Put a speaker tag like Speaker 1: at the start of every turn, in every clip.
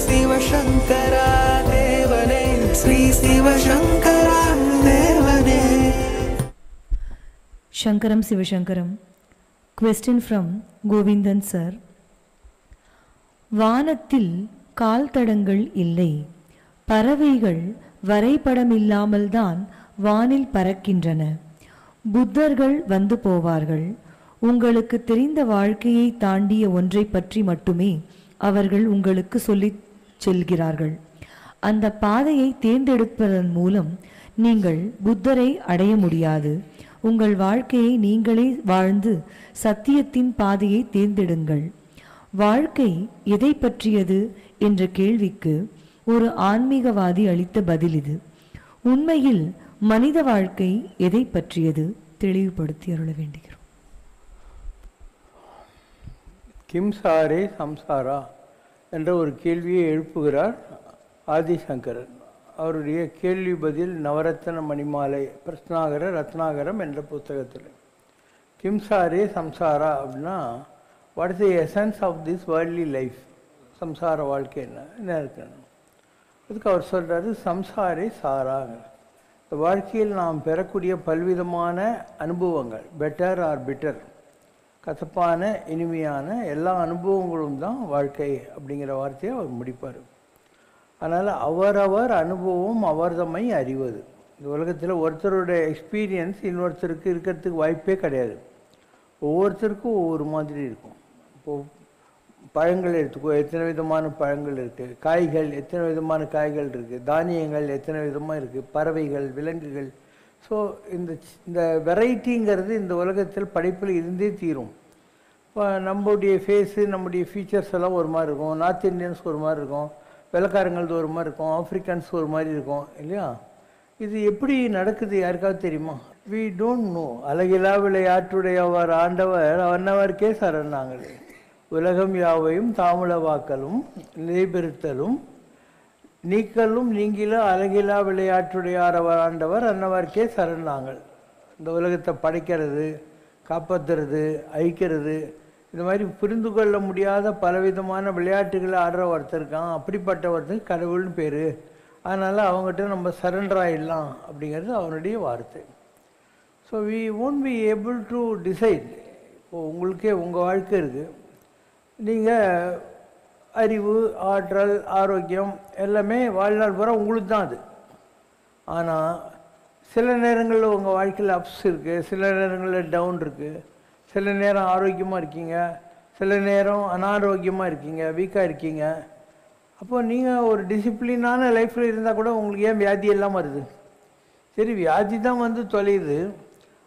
Speaker 1: சிவசங்கரா தேவனே, ஸ்ரீ சிவசங்கரா தேவனே.
Speaker 2: Shankaram Sivashankaram. Question from Govindan sir. வானத்தில் கால் தடங்கள் இல்லை, பறவைகள் வரைபடமில்லாமல் தான் வானில் பறக்கின்றன. புத்தர்கள் வந்து போவார்கள். உங்களுக்கு தெரிந்த வாழ்க்கையை தாண்டிய ஒன்றை பற்றி மட்டுமே அவர்கள் உங்களுக்கு சொல்லிச் செல்கிறார்கள். அந்த பாதையை தேர்ந்தெடுப்பதன் மூலம் நீங்கள் புத்தரை அடைய முடியாது. உங்கள் வாழ்க்கையை நீங்களே வாழ்ந்து சத்தியத்தின் பாதையை தேர்ந்தெடுங்கள். வாழ்க்கை எதை பற்றியது என்ற கேள்விக்கு ஒரு ஆன்மீகவாதி அளித்த பதில் இது. உண்மையில் மனித வாழ்க்கை எதை பற்றியது? தெளிவுபடுத்தி அருள வேண்டுகிறோம்.
Speaker 3: கிம்சாரே சம்சாரா என்ற ஒரு கேள்வியை எழுப்புகிறார் ஆதிசங்கரன். அவருடைய கேள்வி பதில் நவரத்ன மணிமாலை பிரஸ்னாகர ரத்னாகரம் என்ற புத்தகத்தில். கிம்சாரே சம்சாரா அப்படின்னா what is the essence of this worldly life, சம்சார வாழ்க்கை என்ன இருக்கணும். அதுக்கு அவர் சொல்கிறாரு சம்சாரே சாராங்க. இந்த வாழ்க்கையில் நாம் பெறக்கூடிய பல்விதமான அனுபவங்கள், பெட்டர் ஆர் பிட்டர், கசப்பான இனிமையான எல்லா அனுபவங்களும் தான் வாழ்க்கை அப்படிங்கிற வார்த்தையை அவர் முடிப்பார். அதனால் அவரவர் அனுபவம் அவர்தமை அறிவது. இந்த உலகத்தில் ஒருத்தருடைய எக்ஸ்பீரியன்ஸ் இன்னொருத்தருக்கு இருக்கிறதுக்கு வாய்ப்பே கிடையாது. ஒவ்வொருத்தருக்கும் ஒவ்வொரு மாதிரி இருக்கும். இப்போது பழங்கள் எடுத்துக்கோ, எத்தனை விதமான பழங்கள் இருக்குது, காய்கள் எத்தனை விதமான காய்கள் இருக்குது, தானியங்கள் எத்தனை விதமாக இருக்குது, பறவைகள், விலங்குகள். ஸோ இந்த வெரைட்டிங்கிறது இந்த உலகத்தில் படைப்பில் இருந்தே தீரும். இப்போ நம்மளுடைய ஃபேஸு, நம்முடைய ஃபீச்சர்ஸ் எல்லாம் ஒரு மாதிரி இருக்கும். நார்த் இந்தியன்ஸ் ஒரு மாதிரி இருக்கும், வெள்ளக்காரங்களது ஒரு மாதிரி இருக்கும், ஆஃப்ரிக்கன்ஸ் ஒரு மாதிரி இருக்கும் இல்லையா? இது எப்படி நடக்குது யாருக்காவது தெரியுமா? We don't know. அழகிலா விளையாட்டுடையவர் ஆண்டவர் அவனவருக்கே சரணாங்களே. உலகம் யாவையும் தாமுல வாக்கலும் நிலைபெறுத்தலும் நீக்கலும் நீங்கில அழகிலா விளையாட்டுடையார் அவர் ஆண்டவர் அன்னவருக்கே சரணாங்கள். இந்த உலகத்தை படைக்கிறது, காப்பாற்றுறது, அழிக்கிறது, இந்த மாதிரி புரிந்து கொள்ள முடியாத பலவிதமான விளையாட்டுகளை ஆடுற ஒருத்தர் இருக்கான். அப்படிப்பட்ட ஒருத்தருக்கு கடவுள்னு பேர். அதனால் அவங்ககிட்ட நம்ம சரண்டர் ஆகிடலாம் அப்படிங்கிறது அவனுடைய வார்த்தை. So we won't be able to decide. இப்போது உங்களுக்கே உங்கள் வாழ்க்கை இருக்குது. நீங்கள் அறிவு, ஆற்றல், ஆரோக்கியம் எல்லாமே வாழ்நாள் பூரா உங்களுக்கு தான் அது. ஆனால் சில நேரங்களில் உங்கள் வாழ்க்கையில் அப்ஸ் இருக்குது, சில நேரங்களில் டவுன் இருக்குது. சில நேரம் ஆரோக்கியமாக இருக்கீங்க, சில நேரம் அனாரோக்கியமாக இருக்கீங்க, வீக்காக இருக்கீங்க. அப்போது நீங்கள் ஒரு டிசிப்ளினான லைஃப்பில் இருந்தால் கூட உங்களுக்கு ஏன் வியாதி எல்லாம் வருது? சரி, வியாதி தான் வந்து தொலையுது,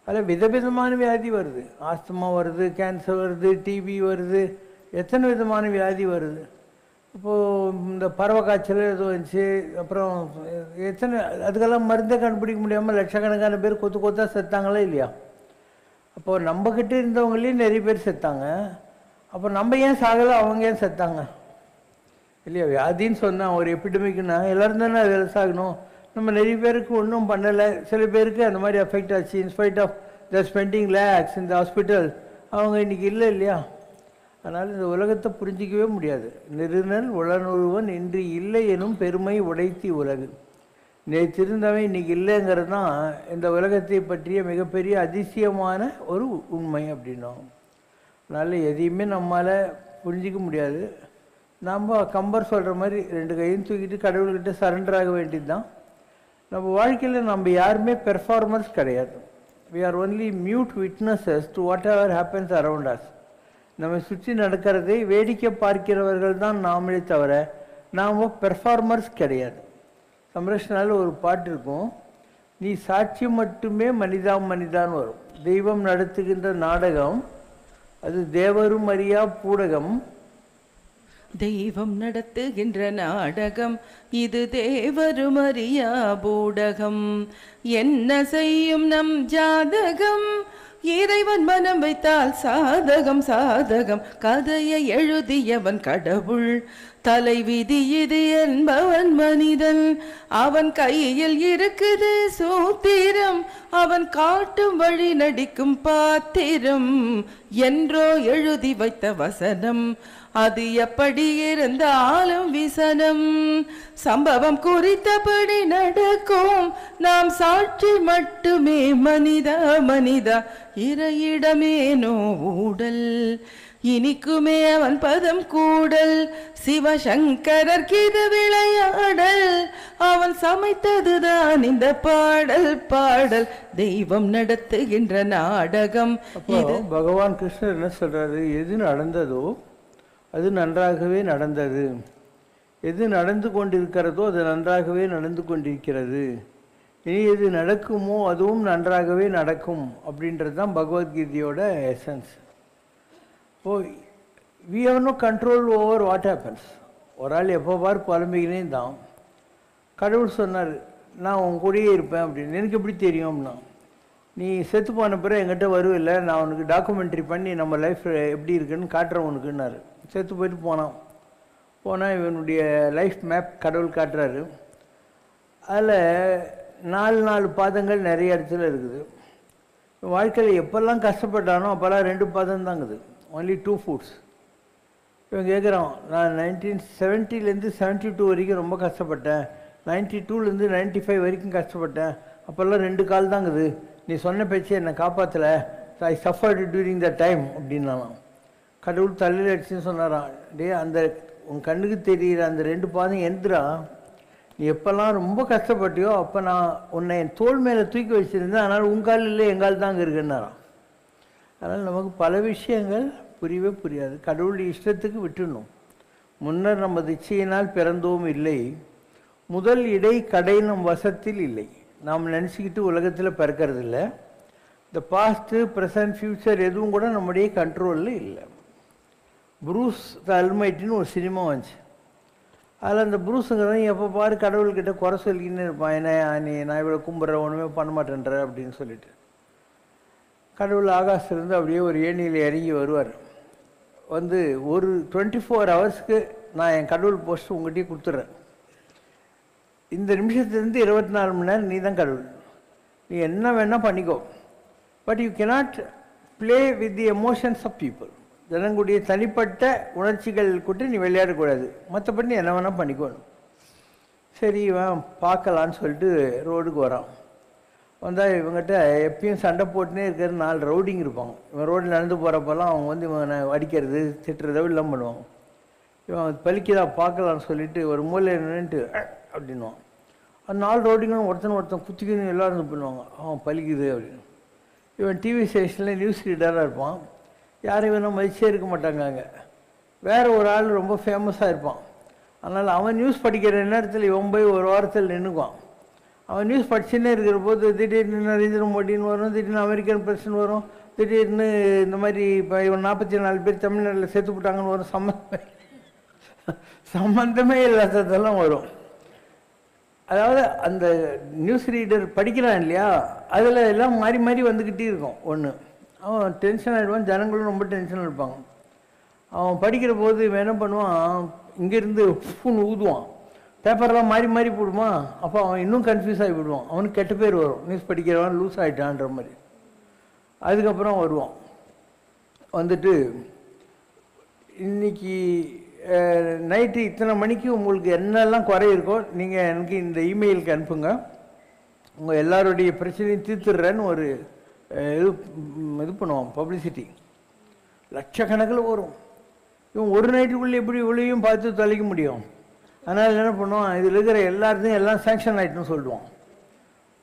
Speaker 3: அதில் விதவிதமான வியாதி வருது. ஆஸ்துமா வருது, கேன்சர் வருது, டிபி வருது, எத்தனை விதமான வியாதி வருது. இப்போது இந்த பறவை காய்ச்சல் ஏதோ வந்துச்சு, அப்புறம் எத்தனை, அதுக்கெல்லாம் மருந்தை கண்டுபிடிக்க முடியாமல் லட்சக்கணக்கான பேர் கொத்து கொத்தாக செத்தாங்களே இல்லையா? அப்போது நம்மக்கிட்ட இருந்தவங்களே நிறைய பேர் செத்தாங்க. அப்போ நம்ம ஏன் சாகலை, அவங்க ஏன் செத்தாங்க இல்லையா? வியாதின்னு சொன்னால் ஒரு எபிடமிக்னா எல்லோரும் தானே அதில் சாகணும். நம்ம நிறைய பேருக்கு ஒன்றும் பண்ணலை, சில பேருக்கு அந்த மாதிரி அஃபெக்ட் ஆச்சு. In spite of the spending lakhs இந்த ஹாஸ்பிட்டல், அவங்க இன்றைக்கி இல்லை இல்லையா? அதனால் இந்த உலகத்தை புரிஞ்சிக்கவே முடியாது. நெருநல் உளனொருவன் இன்று இல்லை எனும் பெருமை உடைத்தி உலகு. நேற்று இருந்தவன் இன்றைக்கி இல்லைங்கிறது தான் இந்த உலகத்தை பற்றிய மிகப்பெரிய அதிசயமான ஒரு உண்மை அப்படின்னோம். அதனால் எதையுமே நம்மளால் புரிஞ்சிக்க முடியாது. நம்ம கம்பர் சொல்கிற மாதிரி ரெண்டு கையும் தூக்கிட்டு கடவுள்கிட்ட சரண்டர் ஆக வேண்டியது தான். நம்ம வாழ்க்கையில் நம்ம யாருமே பெர்ஃபார்மர்ஸ் கிடையாது. We are only mute witnesses to whatever happens around us. நம்ம சுற்றி நடக்கிறதை வேடிக்கை பார்க்கிறவர்கள் தான் நாமளே தவிர நாம் பெர்ஃபார்மர்ஸ் கிடையாது. சம்ரஷ்ணாவில் ஒரு பாட்டு இருக்கும், நீ சாட்சி மட்டுமே மனிதான்னு வரும். தெய்வம் நடத்துகின்ற நாடகம் அது தேவரும் அறியா பூடகம்.
Speaker 4: தெய்வம் நடத்துகின்ற நாடகம் இது தேவரும் அறியா பூடகம். என்ன செய்யும் நம் ஜாதகம், இறைவன் மனம் வைத்தால் சாதகம் சாதகம். கதையை எழுதியவன் கடவுள், தலைவிதி இது என்பவன் மனிதன், அவன் கையில் இருக்குது சூத்திரம், அவன் காட்டும் வழி நடிக்கும் பாத்திரம், என்றோ எழுதி வைத்த வசனம், அது எப்படி இருந்தாலும் விசனம், சம்பவம் குறித்தபடி நடக்கும், நாம் சாட்சி மட்டுமே. மனிதா மனிதா இறையிடமேனோ ஊடல், இனிக்குமே அவன் பதம் கூடல், சிவசங்கரர்க்கு இது விளையாடல், அவன் சமைத்ததுதான் இந்த பாடல் பாடல், தெய்வம் நடத்துகின்ற நாடகம்.
Speaker 3: அப்போ பகவான் கிருஷ்ணர் என்ன சொல்றாரு? எது நடந்ததோ அது நன்றாகவே நடந்தது, எது நடந்து கொண்டிருக்கிறதோ அது நன்றாகவே நடந்து கொண்டிருக்கிறது, இனி எது நடக்குமோ அதுவும் நன்றாகவே நடக்கும். அப்படின்றது தான் பகவத்கீதையோட essence. Oh, we have no control over what happens. ஒரு ஆள் எப்போ பார் புலம்பிக்கினே தான். கடவுள் சொன்னார், நான் உன் கூடயே இருப்பேன் அப்படின்னு. எனக்கு எப்படி தெரியும்னா, நீ செத்து போன பிறகு என்கிட்ட வருவில்லை, நான் உனக்கு டாக்குமெண்ட்ரி பண்ணி நம்ம லைஃப் எப்படி இருக்குன்னு காட்டுறேன் உனக்குன்னாரு. செத்து போயிட்டு போனால் இவனுடைய லைஃப் மேப் கடவுள் காட்டுறாரு. அதில் 4 பாதங்கள் நிறைய இடத்துல இருக்குது. வாழ்க்கையில் எப்போல்லாம் கஷ்டப்பட்டானோ அப்போல்லாம் 2 பாதம் தாங்குது, ஒன்லி 2 foods. இவன் கேட்குறான், நான் 1970 72 வரைக்கும் ரொம்ப கஷ்டப்பட்டேன், 92 95 வரைக்கும் கஷ்டப்பட்டேன், அப்போல்லாம் 2 கால் தாங்குது, நீ சொன்ன பேச்சு என்னை காப்பாற்றலை, ஐ சஃபர்டு டியூரிங் த டைம் அப்படின்னாலாம். கடவுள் தலையில் அடிச்சுன்னு சொன்னாரான், டே அந்த உன் கண்ணுக்கு தெரிகிற அந்த 2 பாதம் எந்திரா, நீ எப்போல்லாம் ரொம்ப கஷ்டப்பட்டியோ அப்போ நான் உன்னை என் தோள் மேலே தூக்கி வச்சுருந்தேன், அதனால் உன் கால் இல்லை எங்கால் தான் அங்கே இருக்குன்னாரான். அதனால் நமக்கு பல விஷயங்கள் புரியவே புரியாது, கடவுளுடைய இஷ்டத்துக்கு விட்டுடணும். முன்னர் நமது இச்சையினால் பிறந்தோம் இல்லை, முதல் இடை கடை நம் வசத்தில் இல்லை. நாம் நினச்சிக்கிட்டு உலகத்தில் பிறக்கிறது இல்லை. இந்த பாஸ்ட்டு ப்ரெசன்ட் ஃப்யூச்சர் எதுவும் கூட நம்முடைய கண்ட்ரோலில் இல்லை. ப்ரூஸ் த அல்மைட்டின்னு ஒரு சினிமா வந்துச்சு. அதில் அந்த ப்ரூஸுங்கிறத எப்போ பாரு கடவுள்கிட்ட குறை சொல்லிக்கின்னு இருப்பான், என்ன நான் இவ்வளோ கும்பிட்றேன் ஒன்றுமே பண்ண மாட்டேன்ற அப்படின்னு சொல்லிட்டு. கடவுள் ஆகாசத்துலேருந்து அப்படியே ஒரு ஏணியில் இறங்கி வருவார். வந்து ஒரு 24 ஹவர்ஸ்க்கு நான் என் கடவுள் போஸ்ட் உங்கள்கிட்டயே கொடுத்துட்றேன், இந்த நிமிஷத்துலேருந்து 24 மணி நேரம் நீ தான் கடவுள், நீ என்ன வேணால் பண்ணிக்கோ, but you cannot play with the emotions of people. ஜனங்களுடைய தனிப்பட்ட உணர்ச்சிகள் கூட்டு நீ விளையாடக்கூடாது, மற்றபடி நீ என்ன வேணால் பண்ணிக்கணும். சரி இவன் பார்க்கலான்னு சொல்லிட்டு ரோடுக்கு வரான். வந்தால் இவங்ககிட்ட எப்பயும் சண்டை போட்டுனே இருக்கிற 4 ரவுடிங் இருப்பாங்க. இவன் ரோடு நடந்து போகிறப்பெல்லாம் அவங்க வந்து இவனை அடிக்கிறது திட்டுறதோ எல்லாம் பண்ணுவாங்க. இவன் பலிக்குதான் பார்க்கலான்னு சொல்லிட்டு ஒரு மூலையில் நின்றுட்டு அப்படின்வான். அந்த 4 ரவுடிங்களும் ஒருத்தன் குத்திக்கணும் எல்லோரும் இது பண்ணுவாங்க, அவன் பலிக்குது அப்படின்னு. இவன் டிவி ஸ்டேஷனில் நியூஸ் ரீடராக இருப்பான், யாரும் இவனும் மதிச்சே இருக்க மாட்டாங்க. அங்கே வேறு ஒரு ஆள் ரொம்ப ஃபேமஸாக இருப்பான். அதனால் அவன் நியூஸ் படிக்கிற நேரத்தில் இவன் போய் ஒரு வாரத்தில் நின்றுக்குவான். அவன் நியூஸ் படிச்சுன்னே இருக்கிற போது திடீர்னு நரேந்திர மோடின்னு வரும், திடீர்னு அமெரிக்கன் பிரசிடன்ட் வரும், திடீர்னு இந்த மாதிரி இப்போ இவன் 44 பேர் தமிழ்நாட்டில் சேர்த்து போட்டாங்கன்னு வரும். சம்மந்தமே இல்லாததெல்லாம் வரும். அதாவது அந்த நியூஸ் ரீடர் படிக்கிறான் இல்லையா, அதில் எல்லாம் மாறி மாறி வந்துக்கிட்டே இருக்கும். ஒன்று அவன் டென்ஷன் ஆகிடுவான், ஜனங்களும் ரொம்ப டென்ஷனாக இருப்பாங்க. அவன் படிக்கிற போது இவன் என்ன பண்ணுவான், இங்கேருந்து ஃபோன் ஊதுவான், பேப்பர்லாம் மாறி மாறி போடுமா, அப்போ அவன் இன்னும் கன்ஃபியூஸ் ஆகி விடுவான், அவனுக்கு கெட்ட பேர் வரும், நியூஸ் படிக்கிறவன் லூஸ் ஆகிட்டான்ற மாதிரி. அதுக்கப்புறம் வருவான், வந்துட்டு இன்றைக்கி நைட்டு இத்தனை மணிக்கு உங்களுக்கு என்னெல்லாம் குறை இருக்கோ நீங்கள் எனக்கு இந்த இமெயிலுக்கு அனுப்புங்க, உங்கள் எல்லாருடைய பிரச்சனையும் தீர்த்துடுறேன்னு ஒரு இது பண்ணுவான், பப்ளிசிட்டி. லட்சக்கணக்கில் வரும். இவன் ஒரு நைட்டுக்குள்ளே எப்படி இவ்வளோயும் பார்த்து தொலைக்க முடியும்? அதனால் என்ன பண்ணுவான், இதில் இருக்கிற எல்லாத்தையும் எல்லாம் சேங்ஷன் ஆகிட்டுன்னு சொல்லுவான்.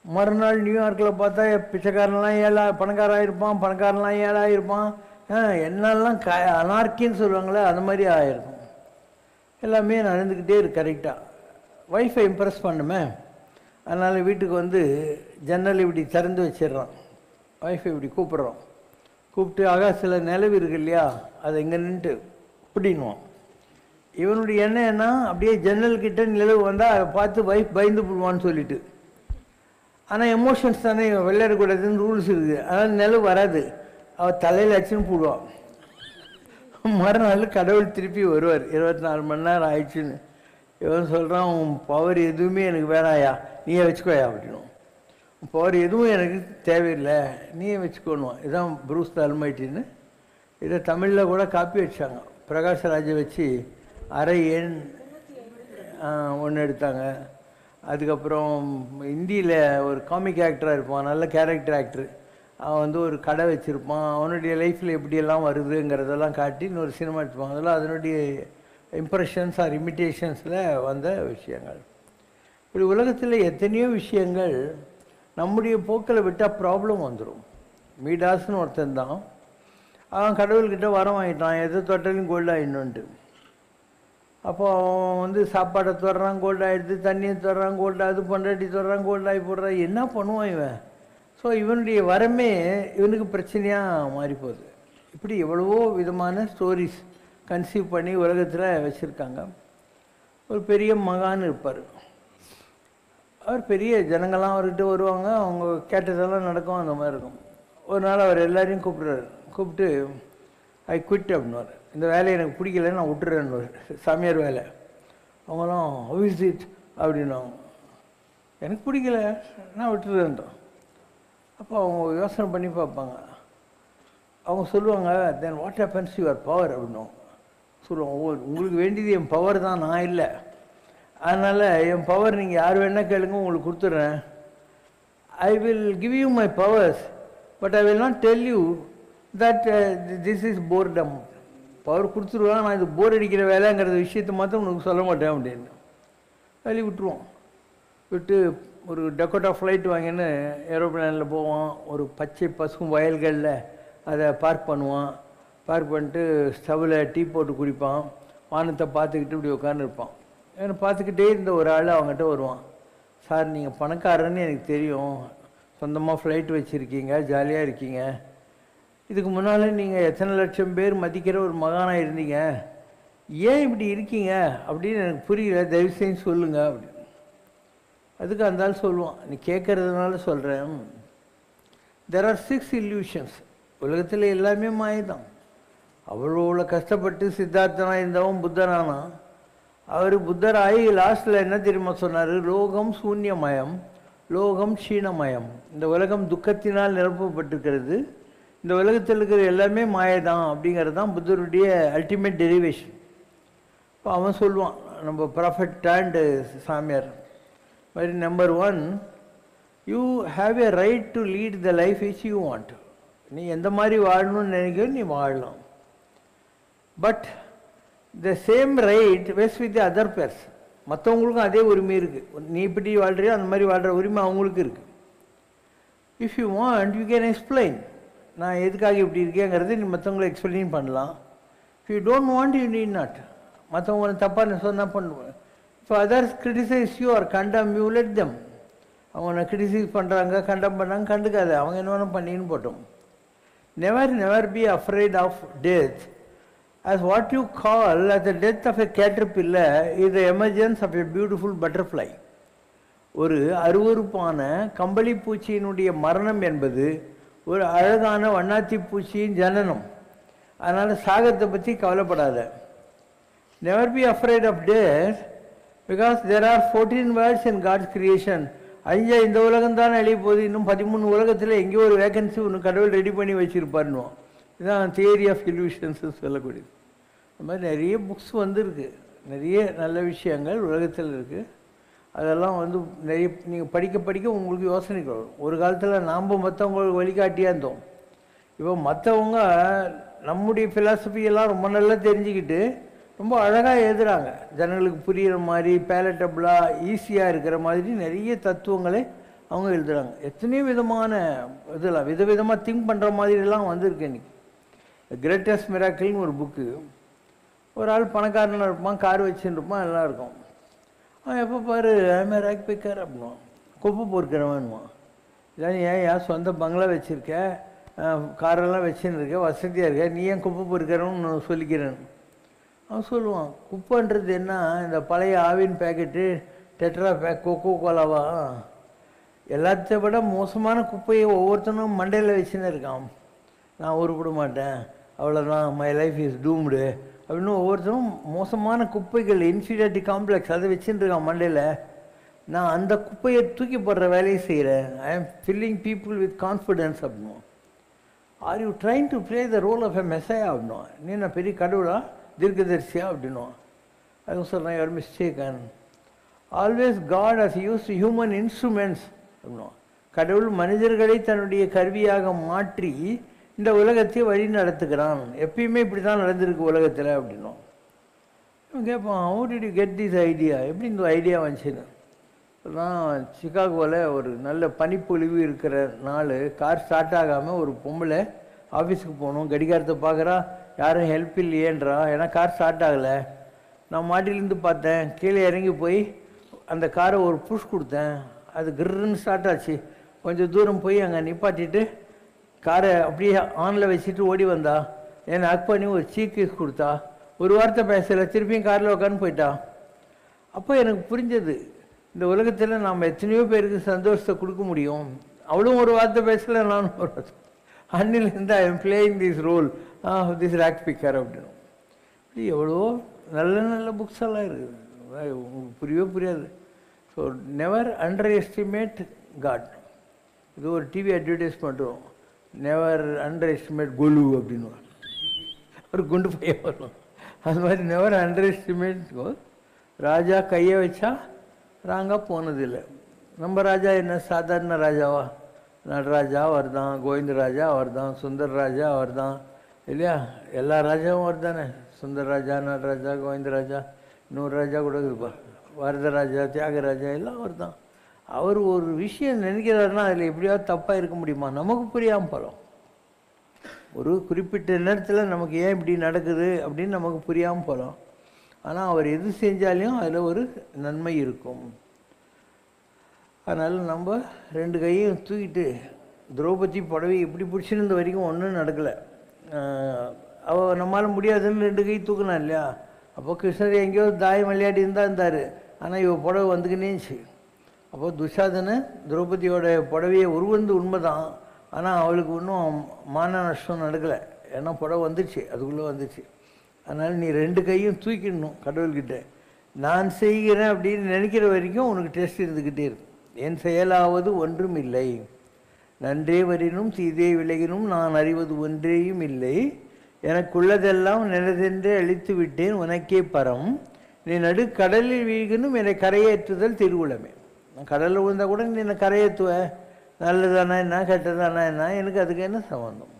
Speaker 3: மறுநாள் நியூயார்க்கில் பார்த்தா பிச்சைக்காரன்லாம் பணக்காராக இருப்பான், பணக்காரன்லாம் ஏழாக இருப்பான், என்னெல்லாம் அனார்க்கின்னு சொல்லுவாங்களே அது மாதிரி ஆகிருக்கும். எல்லாமே நடந்துக்கிட்டே இருக்கு கரெக்டாக. ஒய்ஃபை இம்ப்ரெஸ் பண்ணுமே, அதனால் வீட்டுக்கு வந்து ஜன்னல் இப்படி திறந்து வச்சிடுறான், ஒய்ஃபை இப்படி கூப்பிட்றோம், கூப்பிட்டு ஆகாசில் நிலவு இருக்கு இல்லையா அதை இங்கே நின்றுட்டு பிடினுவான். இவனுடைய எண்ணம் என்ன, அப்படியே ஜன்னல்கிட்ட நிலவு வந்தால் அதை பார்த்து ஒய்ஃப் பயந்து போடுவான்னு சொல்லிட்டு. ஆனால் எமோஷன்ஸ் தானே விளையாடக்கூடாதுன்னு ரூல்ஸ் இருக்குது, அதனால் நிலவு வராது, அவள் தலையில் அச்சுன்னு போடுவான். மறுநாள் கடவுள் திருப்பி வருவார். 24 மணி நேரம் ஆயிடுச்சுன்னு. இவன் சொல்கிறான், உன் பவர் எதுவுமே எனக்கு வேணாயா, நீயே வச்சுக்கோயா அப்படின்னும். உன் பவர் எதுவும் எனக்கு தேவையில்லை, நீயே வச்சுக்கணும். இதுதான் ப்ரூஸ் த அல்மைட்டின்னு. இதை தமிழில் கூட காப்பி வச்சாங்க. பிரகாஷ்ராஜை வச்சு அரை எண் ஒன்று எடுத்தாங்க. அதுக்கப்புறம் ஹிந்தியில் ஒரு காமிக் ஆக்டராக இருப்பான், நல்ல கேரக்டர் ஆக்டர். அவன் வந்து ஒரு கடை வச்சுருப்பான். அவனுடைய லைஃப்பில் எப்படியெல்லாம் வருதுங்கிறதெல்லாம் காட்டி இன்னொரு சினிமா எடுத்துப்பாங்க. அதெல்லாம் அதனுடைய இம்ப்ரெஷன்ஸ் ஆர் இமிட்டேஷன்ஸில் வந்த விஷயங்கள். இப்படி உலகத்தில் எத்தனையோ விஷயங்கள் நம்முடைய போக்கில் விட்டால் ப்ராப்ளம் வந்துடும். மீடாஸ்னு ஒருத்தன் தான், அவன் கடவுள்கிட்ட வரம் வாங்கிட்டான், எதை தொட்டாலும் கோல்டு ஆகிடணுன்ட்டு. அப்போ அவன் வந்து சாப்பாடை தொடறான், கோல்டு ஆகிடுது, தண்ணியை தொடறான், கோல்டு, அது பொண்டாட்டி தொடறான், கோல்டு ஆகி போடுறான். என்ன பண்ணுவான் இவன்? ஸோ இவனுடைய வரமே இவனுக்கு பிரச்சனையாக மாறி போகுது. இப்படி எவ்வளவோ விதமான ஸ்டோரிஸ் கன்சீவ் பண்ணி உலகத்தில் வச்சுருக்காங்க. ஒரு பெரிய மகான் இருப்பார். அவர் பெரிய ஜனங்கள்லாம் அவர்கிட்ட வருவாங்க, அவங்க கேட்டதெல்லாம் நடக்கும், அந்த மாதிரி இருக்கும். ஒரு நாள் அவர் எல்லாரையும் கூப்பிட்டு ஐ குவிட் அப்படின்வார். இந்த வேலையை எனக்கு பிடிக்கல, நான் விட்டுறேன்னு சாமியார் வேலை. அவங்களாம் ஹவ் இஸ் இட் அப்படின்வாங்க. எனக்கு பிடிக்கல, நான் விட்டுறேன்றோம். அப்போ அவங்க யோசனை பண்ணி பார்ப்பாங்க. அவங்க சொல்லுவாங்க, then what happens your power அப்படின்னுவாங்க. சொல்லுவாங்க, உங்களுக்கு வேண்டியது என் பவர் தான், நான் இல்லை. அதனால் என் பவர் நீங்கள் யார் வேணால் கேளுங்க, உங்களுக்கு கொடுத்துட்றேன். I will give you my powers, but I will not tell you that this is boredom. Power கொடுத்துருவாங்க, நான் இது போர் அடிக்கிற வேலைங்கிற விஷயத்தை மாத்திரம் உங்களுக்கு சொல்ல மாட்டேன் அப்படின்னு வேலி விட்டுருவோம். விட்டு ஒரு டக்கோட்டா ஃப்ளைட் வாங்கின்னு ஏரோப்ளேனில் போவான். ஒரு பச்சை பசும் வயல்களில் அதை பார்க் பண்ணுவான். பார்க் பண்ணிட்டு ஸ்டவ்வில் டீ போட்டு குடிப்பான். வானத்தை பார்த்துக்கிட்டு இப்படி உட்காந்துருப்பான். ஏன்னா பார்த்துக்கிட்டே இருந்த ஒரு ஆள் அவங்ககிட்ட வருவான். சார், நீங்கள் பணக்காரன்னு எனக்கு தெரியும், சொந்தமாக ஃப்ளைட் வச்சுருக்கீங்க, ஜாலியாக இருக்கீங்க. இதுக்கு முன்னால் நீங்கள் எத்தனை லட்சம் பேர் மதிக்கிற ஒரு மகானாக இருந்தீங்க, ஏன் இப்படி இருக்கீங்க அப்படின்னு எனக்கு புரியல, தயவு செஞ்சு சொல்லுங்கள் அப்படின்னு. அதுக்கு அந்த ஆள் சொல்லுவான், நீ கேட்கறதுனால சொல்கிறேன். There are 6 illusions. உலகத்தில் எல்லாமே மாயதான். அவ்வளோ கஷ்டப்பட்டு சித்தார்த்தனாக இருந்தவன் புத்தனானா. அவர் புத்தர் ஆகி லாஸ்ட்டில் என்ன தெரியுமா சொன்னார்? லோகம் சூன்யமயம், லோகம் க்ஷீணமயம். இந்த உலகம் துக்கத்தினால் நிரப்பப்பட்டிருக்கிறது, இந்த உலகத்தில் இருக்கிற எல்லாமே மாயதான் அப்படிங்கிறது தான் புத்தருடைய அல்டிமேட் டெரிவேஷன். இப்போ அவன் சொல்லுவான், நம்ம ப்ராஃபட் அண்ட் சாமியார் மாதிரி, number 1, you have a right to lead the life which you want. நீ எந்த மாதிரி வாழணும்னு நினைக்கிற நீ வாழலாம். But the same right west with the other person. மற்றவங்களுக்கும் அதே உரிமை இருக்குது. நீ இப்படி வாழ்றியோ அந்த மாதிரி வாழ்கிற உரிமை அவங்களுக்கு இருக்குது. If you want you can explain, நான் எதுக்காக இப்படி இருக்கேங்கிறது நீ மற்றவங்களை எக்ஸ்பிளைன் பண்ணலாம். If you don't want you need not. மற்றவங்களை தப்பாக சொன்னால் பண்ணுவேன். இப்போ others criticise you or condemn you let them. அவங்க கிரிட்டிசைஸ் பண்ணுறாங்க, கண்டம் பண்ணாங்க, கண்டுக்காத, அவங்க என்ன வேணும் பண்ணின்னு போட்டோம். Never be afraid of death. as what you call as the death of a caterpillar is the emergence of a beautiful butterfly. ஒரு அருவருப்பான கம்பளி பூச்சியினுடைய மரணம் என்பது ஒரு அழகான வண்ணாத்தி பூச்சியின் ஜனனம். அதனால் சாகத்தை பற்றி கவலைப்படாத. never be afraid of death because there are 14 words in God's creation. ஐயா, இந்த உலகம் தான் அழிய போகுது, இன்னும் 13 உலகத்தில் எங்கேயோ ஒரு வேகன்சி ஒன்று கடவுள் ரெடி பண்ணி வச்சுருப்பாருன்னு. இதுதான் தியரி ஆஃப் இல்யூஷன்ஸ் சொல்லக்கூடியது. இந்த மாதிரி நிறைய புக்ஸ் வந்துருக்கு, நிறைய நல்ல விஷயங்கள் உலகத்தில் இருக்குது. அதெல்லாம் வந்து நிறைய நீங்கள் படிக்க உங்களுக்கு யோசனைக்கு வரும். ஒரு காலத்தில் நாம் மற்றவங்களுக்கு வழிகாட்டியாக இருந்தோம். இப்போ மற்றவங்க நம்முடைய ஃபிலாசபியெல்லாம் ரொம்ப நல்லா தெரிஞ்சுக்கிட்டு ரொம்ப அழகாக எழுதுகிறாங்க. ஜனங்களுக்கு புரிகிற மாதிரி, பேலட்டபுளாக, ஈஸியாக இருக்கிற மாதிரி நிறைய தத்துவங்களை அவங்க எழுதுகிறாங்க. எத்தனையோ விதமான இதெல்லாம் விதவிதமாக திங்க் பண்ணுற மாதிரிலாம் வந்திருக்கு. இன்றைக்கி கிரேட்டஸ்ட் மிராக்கிள்னு ஒரு புக்கு. ஒரு ஆள் பணக்காரனாக இருப்பான், கார் வச்சுன்னு இருப்பான், எல்லாம் இருக்கும். அவன் எப்போ பாரு ஐமே ரேக் பிக்கர் அப்படின்வான், குப்பை பொறுக்கிறவன்வான். இதான் ஏன் சொந்த பங்களா வச்சுருக்க, காரெல்லாம் வச்சுன்னு இருக்க, வசதியாக இருக்க, நீ ஏன் குப்பை பொறுக்கிறவன்னு சொல்லிக்கிறேன். அவன் சொல்லுவான், குப்பைன்றது என்ன, இந்த பழைய Aavin packet, tetra pack, coca கோலாவா, எல்லாத்த விட மோசமான குப்பையை ஒவ்வொருத்தனும் மண்டையில் வச்சுன்னு இருக்கான். நான் உருப்பிட மாட்டேன், அவ்வளோதான், மை லைஃப் இஸ் டூம்டு அப்படின்னு ஒவ்வொருத்தரும் மோசமான குப்பைகள், இன்ஃபீரியாரிட்டி காம்ப்ளெக்ஸ் அதை வச்சுட்டு இருக்கான் மண்டையில். நான் அந்த குப்பையை தூக்கி போடுற வேலையை செய்கிறேன். I am filling people with confidence அப்படின்னும். Are you trying to play the role of a messiah அப்படின்னும். நீ நான் பெரிய கடவுளா, தீர்க்கதரிசியா அப்படின்னும். அதுவும் சொல்கிறேன், your mistake. And always God has use human instruments அப்படின்னும். கடவுள் மனிதர்களை தன்னுடைய கருவியாக மாற்றி இந்த உலகத்தை வழி நடத்துக்கிறான். எப்பயுமே இப்படி தான் நடந்திருக்கு உலகத்தில் அப்படின்னும். கேட்பான், how did you get this idea, எப்படி இந்த ஐடியா வந்துச்சுன்னு. நான் சிகாகோவில் ஒரு நல்ல பனிப்பொழிவு இருக்கிற நாள், கார் ஸ்டார்ட் ஆகாமல் ஒரு பொம்பளை ஆஃபீஸுக்கு போகணும். கடிகாரத்தை பார்க்குறா, யாரும் ஹெல்ப் இல்லையேன்றா, ஏன்னா கார் ஸ்டார்ட் ஆகலை. நான் மாட்டிலேருந்து பார்த்தேன், கீழே இறங்கி போய் அந்த காரை ஒரு புஷ் கொடுத்தேன், அது கிர்ன்னு ஸ்டார்ட் ஆச்சு. கொஞ்சம் தூரம் போய் அங்கே நிப்பாட்டிட்டு காரை அப்படியே ஆனில் வச்சுட்டு ஓடி வந்தா. என்னை ஹக் பண்ணி ஒரு சீக்கிஸ் கொடுத்தா. ஒரு வார்த்தை பேசலை, திருப்பியும் காரில் உட்காந்து போயிட்டா. அப்போ எனக்கு புரிஞ்சது, இந்த உலகத்தில் நாம் எத்தனையோ பேருக்கு சந்தோஷத்தை கொடுக்க முடியும். அவளும் ஒரு வார்த்தை பேசலை, நானும் ஒரு வார்த்தை. அன்னிலேருந்து I am playing this role this rag picker அப்படின்னு. இப்படி எவ்வளோ நல்ல நல்ல புக்ஸ் எல்லாம் இருக்குது, உங்களுக்கு புரியவே புரியாது. So never underestimate God. இது ஒரு டிவி அட்வர்டைஸ்மெண்ட் வரும், நெவர் அண்டர் எஸ்டிமேட் கொலு அப்படின்னு ஒரு குண்டு பையன் வரும். அது மாதிரி நெவர் அண்டர் எஸ்டிமேட். ராஜா கையை வச்சா ராங்காக போனதில்லை. நம்ம ராஜா என்ன சாதாரண ராஜாவா? நடராஜா அவர் தான், கோவிந்தராஜா அவர் தான், சுந்தர் ராஜா அவர் தான், இல்லையா? எல்லா ராஜாவும் அவர் தானே. சுந்தர் ராஜா, நடராஜா, கோவிந்தராஜா, இன்னொரு ராஜா கூட இருப்பா, வரதராஜா, தியாகராஜா, எல்லாம் அவர் தான். அவர் ஒரு விஷயம் நினைக்கிறாருன்னா அதில் எப்படியாவது தப்பாக இருக்க முடியுமா? நமக்கு புரியாமல் போகிறோம். ஒரு குறிப்பிட்ட நேரத்தில் நமக்கு ஏன் இப்படி நடக்குது அப்படின்னு நமக்கு புரியாமல் போகிறோம். ஆனால் அவர் எது செஞ்சாலையும் அதில் ஒரு நன்மை இருக்கும். அதனால் நம்ம ரெண்டு கையும் தூக்கிட்டு, திரௌபதி புடவை இப்படி பிடிச்சிருந்த வரைக்கும் ஒன்றும் நடக்கலை. அவள் நம்மளால் முடியாதுன்னு ரெண்டு கை தூக்கினா இல்லையா? அப்போ கிருஷ்ணர் எங்கேயோ தாயம் விளையாடி இருந்தார். ஆனால் இவள் புடவை வந்துக்கினேச்சு. அப்போ துஷாதனை திரௌபதியோட புடவையை உருவந்து உண்மைதான், ஆனால் அவளுக்கு ஒன்றும் மான நஷ்டம் நடக்கலை. ஏன்னா புடவை வந்துச்சு, அதுக்குள்ளே வந்துச்சு. அதனால் நீ ரெண்டு கையும் தூக்கிடணும் கடவுள்கிட்ட. நான் செய்கிறேன் அப்படின்னு நினைக்கிற வரைக்கும் உனக்கு டெஸ்ட் இருந்துக்கிட்டே இருக்கும். என் செயலாவது ஒன்றும் இல்லை, நன்றே வரினும் தீதே விலகினும் நான் அறிவது ஒன்றேயும் இல்லை, எனக்குள்ளதெல்லாம் நிலதென்றே அழித்து விட்டேன் உனக்கே பரம், நீ நடு கடலில் வீழ்கணும் என்னை கரையேற்றுதல் திருவுளமே. நான் கடலில் விழுந்தால் கூட நீ என்னை கரையேற்றுவ, நல்லதானா என்ன கெட்டதானா என்ன, எனக்கு அதுக்கு என்ன சம்பந்தம்?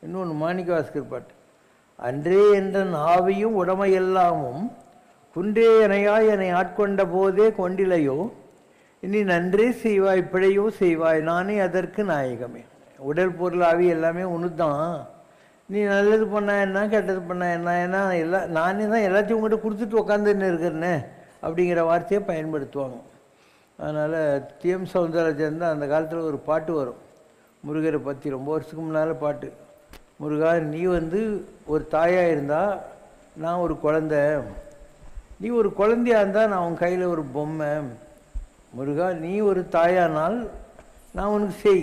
Speaker 3: இன்னொன்று மாணிக்க வாசகர் பாட்டு, அன்றே என்ற ஆவியும் உடமையெல்லாமும் குன்றே எனையாய் என்னை ஆட்கொண்ட போதே கொண்டிலையோ, இனி நன்றே செய்வாய் பிழையோ செய்வாய் நானே அதற்கு நாயகமே. உடல் பொருள் ஆவி எல்லாமே ஒன்றுதான். நீ நல்லது பண்ணா என்ன கெட்டது பண்ணா என்ன, ஏன்னா நானே தான் எல்லாத்தையும் உங்கள்கிட்ட கொடுத்துட்டு உட்காந்துன்னு இருக்கிறேன்னே அப்படிங்கிற வார்த்தையை பயன்படுத்துவாங்க. அதனால் டிஎம் சௌந்தரராஜன் தான் அந்த காலத்தில் ஒரு பாட்டு வரும் முருகரை பற்றி, ரொம்ப வருஷத்துக்கு முன்னால் பாட்டு. முருகா, நீ ஒரு தாயாக இருந்தால் நான் ஒரு குழந்த, நீ ஒரு குழந்தையாக இருந்தால் நான் உன் கையில் ஒரு பொம்மை. முருகா, நீ ஒரு தாயானால் நான் உனக்கு செய்,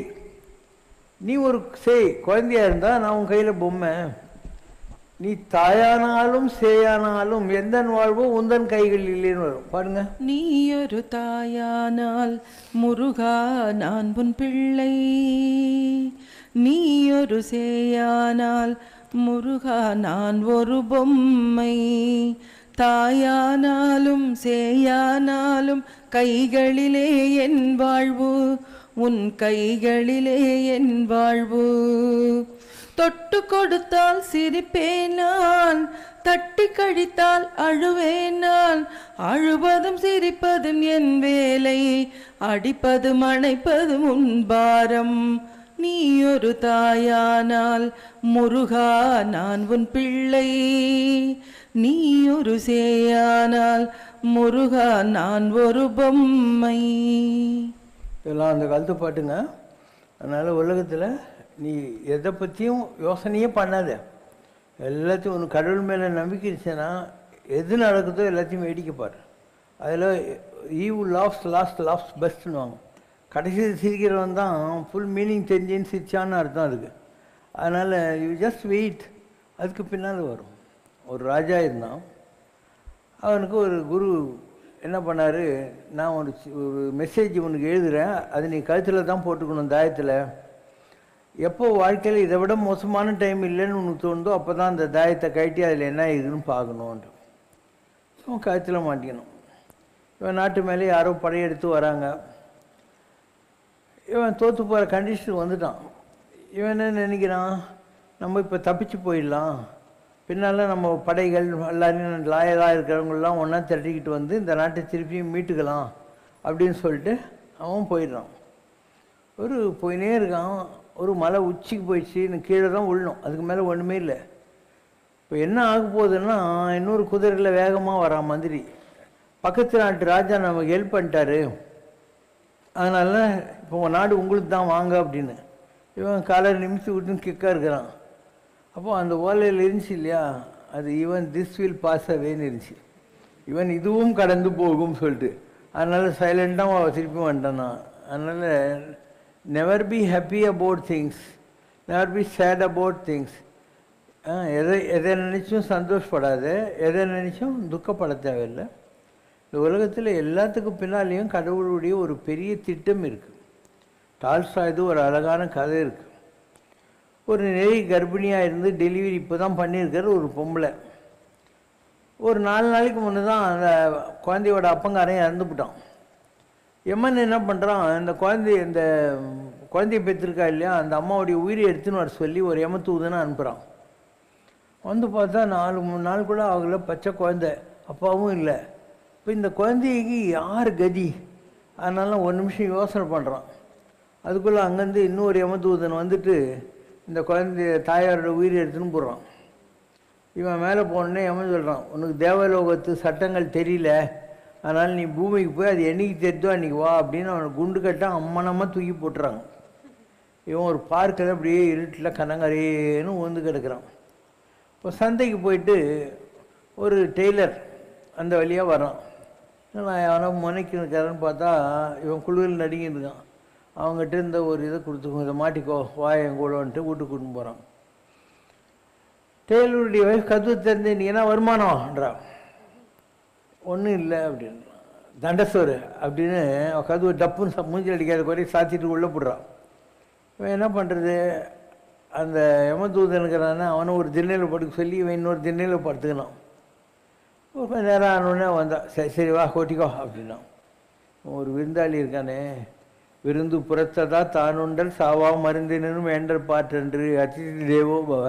Speaker 3: நீ ஒரு குழந்தையாக இருந்தால் நான் உன் கையில் பொம்மை. நீ தாயானாலும் சேயானாலும் எந்த வாழ்வோ உந்தன் கைகள் இல்லைன்னு வரும் பாருங்க.
Speaker 4: நீ ஒரு தாயானால் முருகா நான் உன் பிள்ளை, நீ ஒரு சேயானால் முருகா நான் ஒரு பொம்மை, தாயானாலும் சேயானாலும் கைகளிலே என் வாழ்வு, உன் கைகளிலே என் வாழ்வு. தொட்டு கொடுத்தால் சிரிப்பேன் நான், தட்டி கழித்தால் அழுவேன் நான், அழுவதும் சிரிப்பதும் என் வேலை, அடிப்பதும் அணைப்பதும் உன் பாரம். நீ ஒரு தாயானால் முருகா நான் உன் பிள்ளை, நீ ஒரு சேயானால் முருகா நான் ஒரு பொம்மை.
Speaker 3: இதெல்லாம் அந்த காலத்து பாட்டுங்க. அதனால் உலகத்தில் நீ எதை பற்றியும் யோசனையே பண்ணாத, எல்லாத்தையும் ஒன்று கடவுள் மேலே நம்பிக்கை இருந்துச்சுன்னா எது நடக்குதோ எல்லாத்தையும் வேடிக்கை பாரு. அதில் ஈவு லாஸ்ட் பெஸ்ட்னுவாங்க. கடைசி சிரிக்கிறவன் தான் ஃபுல் மீனிங் தெரிஞ்சுன்னு சிரிச்சான்னு அர்த்தம் அதுக்கு. அதனால் யூ ஜஸ்ட் வெயிட். அதுக்கு பின்னால் வரும். ஒரு ராஜா இருந்தான். அவனுக்கு ஒரு குரு என்ன பண்ணார், நான் ஒரு மெசேஜ் உனக்கு எழுதுகிறேன், அது நீ கழுத்தில் தான் போட்டுக்கணும் தாயத்தில். எப்போ வாழ்க்கையில் இதை விட மோசமான டைம் இல்லைன்னு உனக்கு தோணுதோ அப்போ தான் அந்த தாயத்தை கட்டி அதில் என்ன இருக்குதுன்னு பார்க்கணுன்ட்டு அவன் கழுத்தில் மாட்டிக்கணும். இவன் நாட்டு மேலே யாரோ படையெடுத்து வராங்க. இவன் தோற்று போகிற கண்டிஷன் வந்துட்டான். இவன் என்ன நினைக்கிறான், நம்ம இப்போ தப்பிச்சு போயிடலாம், பின்னால் நம்ம படைகள் எல்லாரையும் லாயலாக இருக்கிறவங்களாம் ஒன்றா திரட்டிக்கிட்டு வந்து இந்த நாட்டை திருப்பியும் மீட்டுக்கலாம் அப்படின்னு சொல்லிட்டு அவன் போயிடுறான். போயினே இருக்கான். ஒரு மலை உச்சிக்கு போயிடுச்சு, கீழே தான் விழணும், அதுக்கு மேலே ஒன்றுமே இல்லை. இப்போ என்ன ஆக போகுதுன்னா, இன்னொரு குதிரையில் வேகமாக வரா மந்திரி. பக்கத்து நாட்டு ராஜா நமக்கு ஹெல்ப் பண்ணிட்டாரு, அதனால இப்போ நாடு உங்களுக்கு தான் வாங்க அப்படின்னு. இவன் காலை நிமிஷம் விட்டுன்னு கிக்காக இருக்கிறான். அப்போது அந்த ஓலையில் இருந்துச்சு இல்லையா, அது ஈவன் திஸ் வில் பாஸ் அவேன்னு இருந்துச்சு. இவன் இதுவும் கடந்து போகும் சொல்லிட்டு, அதனால் சைலண்டாக திருப்பி வந்துட்டான் நான். அதனால் never be happy about things, never be sad about things. எதை நினச்சும் சந்தோஷப்படாது, எதை நினச்சும் துக்கப்பட தேவையில்லை. இந்த உலகத்தில் எல்லாத்துக்கும் பின்னாலேயும் கடவுளுடைய ஒரு பெரிய திட்டம் இருக்குது. டால்ஸ்டாய்து ஒரு அழகான கதை இருக்குது. ஒரு நெறி கர்ப்பிணியாக இருந்து டெலிவரி இப்போ தான் பண்ணியிருக்கிற ஒரு பொம்பளை. ஒரு 4 நாளைக்கு முன்னே தான் அந்த குழந்தையோட அப்பங்காரையும் இறந்துவிட்டான். எம்மன் என்ன பண்ணுறான், இந்த குழந்தைய பெற்றிருக்கா இல்லையா, அந்த அம்மாவுடைய உயிரை எடுத்துன்னு வர சொல்லி ஒரு எமத்தூதுன்னு அனுப்புகிறான். வந்து பார்த்தா 4-3 நாள் கூட அவங்கள பச்சை குழந்தை, அப்பாவும் இல்லை. இப்போ இந்த குழந்தைக்கு யார் கதி? அதனால ஒரு நிமிஷம் யோசனை பண்ணுறான். அதுக்குள்ளே அங்கேருந்து இன்னொரு எமத்தூதன் வந்துட்டு இந்த குழந்தைய தாயாரோட உயிரை எடுத்துன்னு போடுறான். இவன் மேலே போனோடனே எமன் சொல்கிறான், உனக்கு தேவலோகத்து சட்டங்கள் தெரியல, அதனால் நீ பூமிக்கு போய் அது என்றைக்கு தெரிதோ அன்றைக்கி வா அப்படின்னு அவனை குண்டு கட்டால் அம்மனமாக தூக்கி போட்டுறாங்க. இவன் ஒரு பார்க்கில் அப்படியே இருட்டில் கனங்கரேன்னு உந்து கிடக்கிறான். இப்போ சந்தைக்கு போயிட்டு ஒரு டெய்லர் அந்த வழியாக வரான். நான் அவனை முனைக்கிறேன்னு பார்த்தா இவன் குழுவில் நடுங்கிட்டு இருக்கான். அவங்ககிட்ட இருந்த ஒரு இதை கொடுத்துக்கோ, இதை மாட்டிக்கோ, வாய் என் கூடன்ட்டு வீட்டுக்கு கூட்டின்னு போகிறான். டெய்லருடைய வயசு கதவு திறந்து நீ என்ன வருமானம்ன்றா. ஒன்றும் இல்லை அப்படின்னு. தண்டசோறு அப்படின்னு கதவு டப்புன்னு மூஞ்சில் அடிக்காத குறைய சாத்திட்டு உள்ளே போடுறான். இவன் என்ன பண்ணுறது, அந்த யமதூதனுக்கிறானே அவனை ஒரு திண்ணையில் படுக்க சொல்லி இவன் இன்னொரு திண்ணையில் படுத்துக்கணும். கொஞ்ச நேரம் ஆனோடனே வந்தான். சரி வா கோட்டிக்கோ அப்படின்னா. ஒரு விருந்தாளி இருக்கானே, விருந்து புறத்ததா தானுண்டல் சாவா மருந்தினும் வேண்டல் பாற்றன்று அதிதி தேவோ பவ,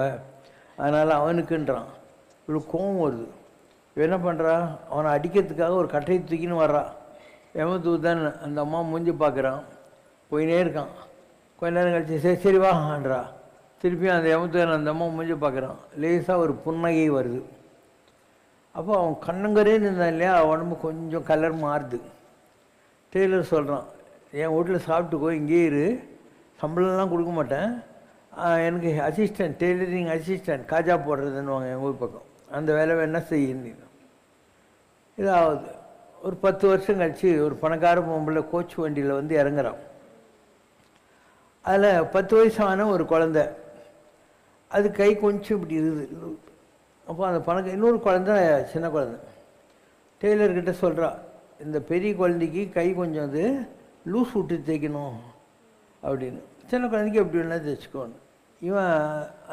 Speaker 3: அதனால் அவனுக்குன்றான். இவ்வளோ கோவம் வருது. என்ன பண்ணுறா, அவனை அடிக்கிறதுக்காக ஒரு கட்டையை தூக்கின்னு வர்றான். யமதூதன் அந்த அம்மா மூஞ்சி பார்க்குறான், போயினே இருக்கான். கொஞ்ச நேரம் கழிச்சு சரி வான்றா. திருப்பியும் அந்த யமதூதன் அந்த அம்மா மூஞ்சி பார்க்குறான். லேசாக ஒரு புன்னகை வருது. அப்போ அவன் கண்ணங்கரேன்னு இருந்தான் இல்லையா, உடம்பு கொஞ்சம் கலர் மாறுது. டெய்லர் சொல்கிறான், என் வீட்டில் சாப்பிட்டுக்கோ, இங்கேயே இரு, சம்பளம்லாம் கொடுக்க மாட்டேன், எனக்கு அசிஸ்டன்ட், டெய்லரிங் அசிஸ்டன்ட், காஜா போடுறதுன்னுவாங்க எங்கள் ஊர் பக்கம், அந்த வேலை வேணா செய்யணும். இதாவது ஒரு 10 வருஷம் கழிச்சு ஒரு பணக்கார பொம்பளை கோச் வண்டியில் வந்து இறங்குறான். அதில் 10 வயசான ஒரு குழந்தை, அது கை கொஞ்சம் இப்படி இருக்குது. அப்போ அந்த இன்னொரு குழந்தை, சின்ன குழந்தை, டெய்லர்கிட்ட சொல்கிறா, இந்த பெரிய குழந்தைக்கு கை கொஞ்சம் அது லூஸ் விட்டு தைக்கணும் அப்படின்னு. சின்ன குழந்தைக்கு எப்படி வேணால் தைச்சிக்கோன்னு. இவன்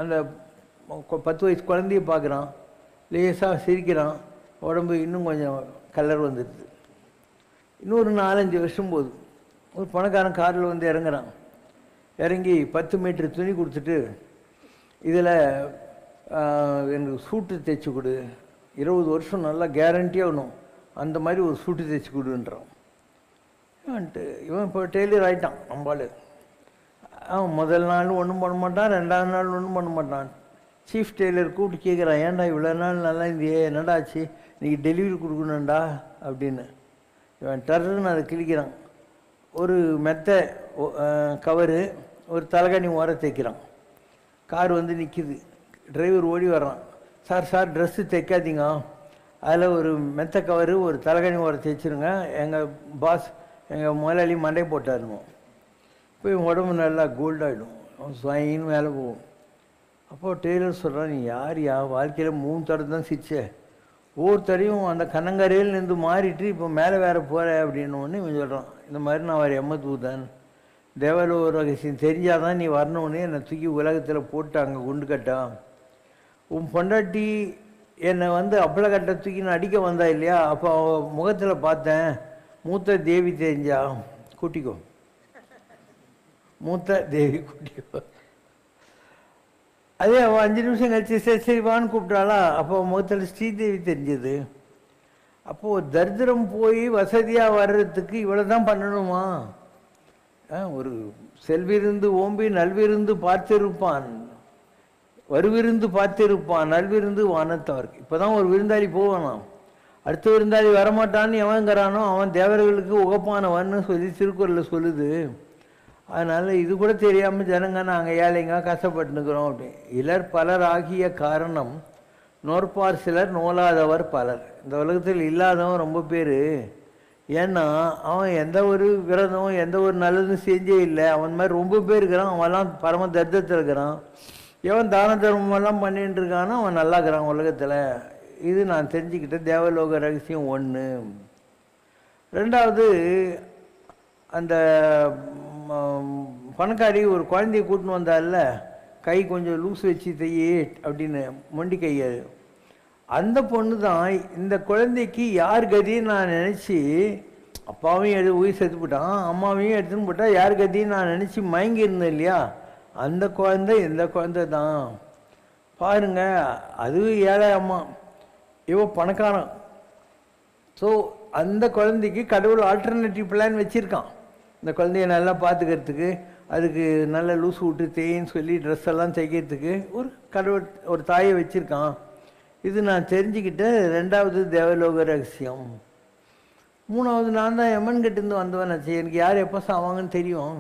Speaker 3: அந்த 10 வயசு குழந்தைய பார்க்குறான், லேசாக சிரிக்கிறான், உடம்பு இன்னும் கொஞ்சம் கலர் வந்துடுது. இன்னொரு 4-5 வருஷம் போகுது. ஒரு பணக்காரன் காரில் வந்து இறங்குறான். இறங்கி 10 மீட்டர் துணி கொடுத்துட்டு, இதில் எனக்கு சூட்டு தைச்சி கொடு, 20 வருஷம் நல்லா கேரண்டியாக வேணும், அந்த மாதிரி ஒரு சூட்டு தைச்சி கொடுன்றான். இவன் இப்போ டெய்லர் ஆகிட்டான். நம்மளால் அவன் முதல் நாள் ஒன்றும் பண்ண மாட்டான், 2ஆவது நாள் ஒன்றும் பண்ண மாட்டான். சீஃப் டெய்லர் கூப்பிட்டு கேட்குறான், ஏன்டா இவ்வளோ நாள் நல்லா இருந்தியே, என்னடா ஆச்சு, இன்றைக்கி டெலிவரி கொடுக்கணுண்டா அப்படின்னு. இவன் டர்ன்னு அதை கிழிக்கிறான். ஒரு மெத்தை கவரு, ஒரு தலைகாணி ஓர தைக்கிறான். கார் வந்து நிற்கிது. டிரைவர் ஓடி வர்றான், சார் ட்ரெஸ்ஸு தைக்காதீங்க, அதில் ஒரு மெத்த கவரு ஒரு தலைகாணி ஓர தைச்சிருங்க, எங்கள் பாஸ் எங்கள் முதலாளி மண்டை போட்டாருங்க. இப்போ இவன் உடம்பு நல்லா கோல்டாகிடும், அவன் ஸ்வைன்னு மேலே போகும். அப்போது டெய்லர் சொல்கிறான், நீ யார் வாழ்க்கையில் 3 தடவை தான் சிரிச்ச, ஒவ்வொருத்தரையும் அந்த கண்ணங்கரையில் நின்று மாறிட்டு இப்போ மேலே வேறு போகிற அப்படின்னு ஒன்று இவன் சொல்கிறான். இந்த மாதிரி நான் ஒரு எம்மதூதன், தேவலோக ரகசியம் தெரிஞ்சால் தான் நீ வரணுன்னு என்னை தூக்கி உலகத்தில் போட்டு அங்கே குண்டு கட்டான். உன் பொண்டாட்டி என்னை அப்பள கட்டை தூக்கி நான் அடிக்க வந்தா இல்லையா, அப்போ அவள் முகத்தில் பார்த்தேன், மூத்த தேவி தெரிஞ்சா, கூட்டிக்கோ, மூத்த தேவி கூட்டிக்கோ. அதே அவள் 5 நிமிஷம் கழிச்சு சரி சரி வான்னு கூப்பிட்டாளா, அப்போ முகத்தில் ஸ்ரீதேவி தெரிஞ்சது. அப்போது தரித்திரம் போய் வசதியாக வர்றதுக்கு இவ்வளோ தான் பண்ணணுமா? ஒரு செல்விருந்து ஓம்பி நல்விருந்து பார்த்திருப்பான், வருவிருந்து பார்த்திருப்பான், நல்விருந்து வானத்தவருக்கு. இப்போ தான் ஒரு விருந்தாளி போவானாம், அடுத்த விருந்தாளி வரமாட்டான்னு எவங்கிறானோ அவன் தேவர்களுக்கு உகப்பானவன்னு சொல்லி திருக்குறளில் சொல்லுது. அதனால் இது கூட தெரியாமல் ஜனங்க நாங்கள் ஏழைங்க கஷ்டப்பட்டுனுக்கிறோம் அப்படி. இலர் பலர் ஆகிய காரணம் நோற்பார் சிலர் நோலாதவர் பலர். இந்த உலகத்தில் இல்லாதவன் ரொம்ப பேர். ஏன்னா அவன் எந்த ஒரு விரதம் எந்த ஒரு நல்லதும் செஞ்சே இல்லை. அவன் மாதிரி ரொம்ப பேர் இருக்கிறான், அவன்லாம் பரம தர்தத்தில் இருக்கிறான். எவன் தான தர்மமெல்லாம் பண்ணிட்டு இருக்கானோ அவன் நல்லா இருக்கிறான் உலகத்தில். இது நான் தெரிஞ்சுக்கிட்ட தேவலோக ரகசியம் 1. 2வது, அந்த பணக்காரி ஒரு குழந்தைய கூட்டின்னு வந்தால, கை கொஞ்சம் லூஸ் வச்சு தையே அப்படின்னு மொண்டி கையை, அந்த பொண்ணு தான் இந்த குழந்தைக்கு யார் கதின்னு நான் நினச்சி, அப்பாவையும் உயிர் செத்து போட்டான், அம்மாவையும் எடுத்துன்னு போட்டா, யார் கதின்னு நான் நினச்சி மயங்கி இருந்தேன் இல்லையா, அந்த குழந்தை இந்த குழந்தை தான் பாருங்க. அதுவும் ஏழை அம்மா, இவ பணக்காரன். ஸோ அந்த குழந்தைக்கு கடவுள் ஆல்டர்னேட்டிவ் பிளான் வச்சுருக்கான். இந்த குழந்தைய நல்லா பார்த்துக்கிறதுக்கு, அதுக்கு நல்ல லூஸ் விட்டு தேயின்னு சொல்லி ட்ரெஸ் எல்லாம் தைக்கிறதுக்கு ஒரு கடவுள் ஒரு தாயை வச்சுருக்கான். இது நான் தெரிஞ்சுக்கிட்ட 2வது தேவலோக ரகசியம். 3வது, நான் தான் எமன் கிட்டேருந்து வந்தவன் ஆச்சு, எனக்கு யார் எப்போ சாவாங்கன்னு தெரியும்.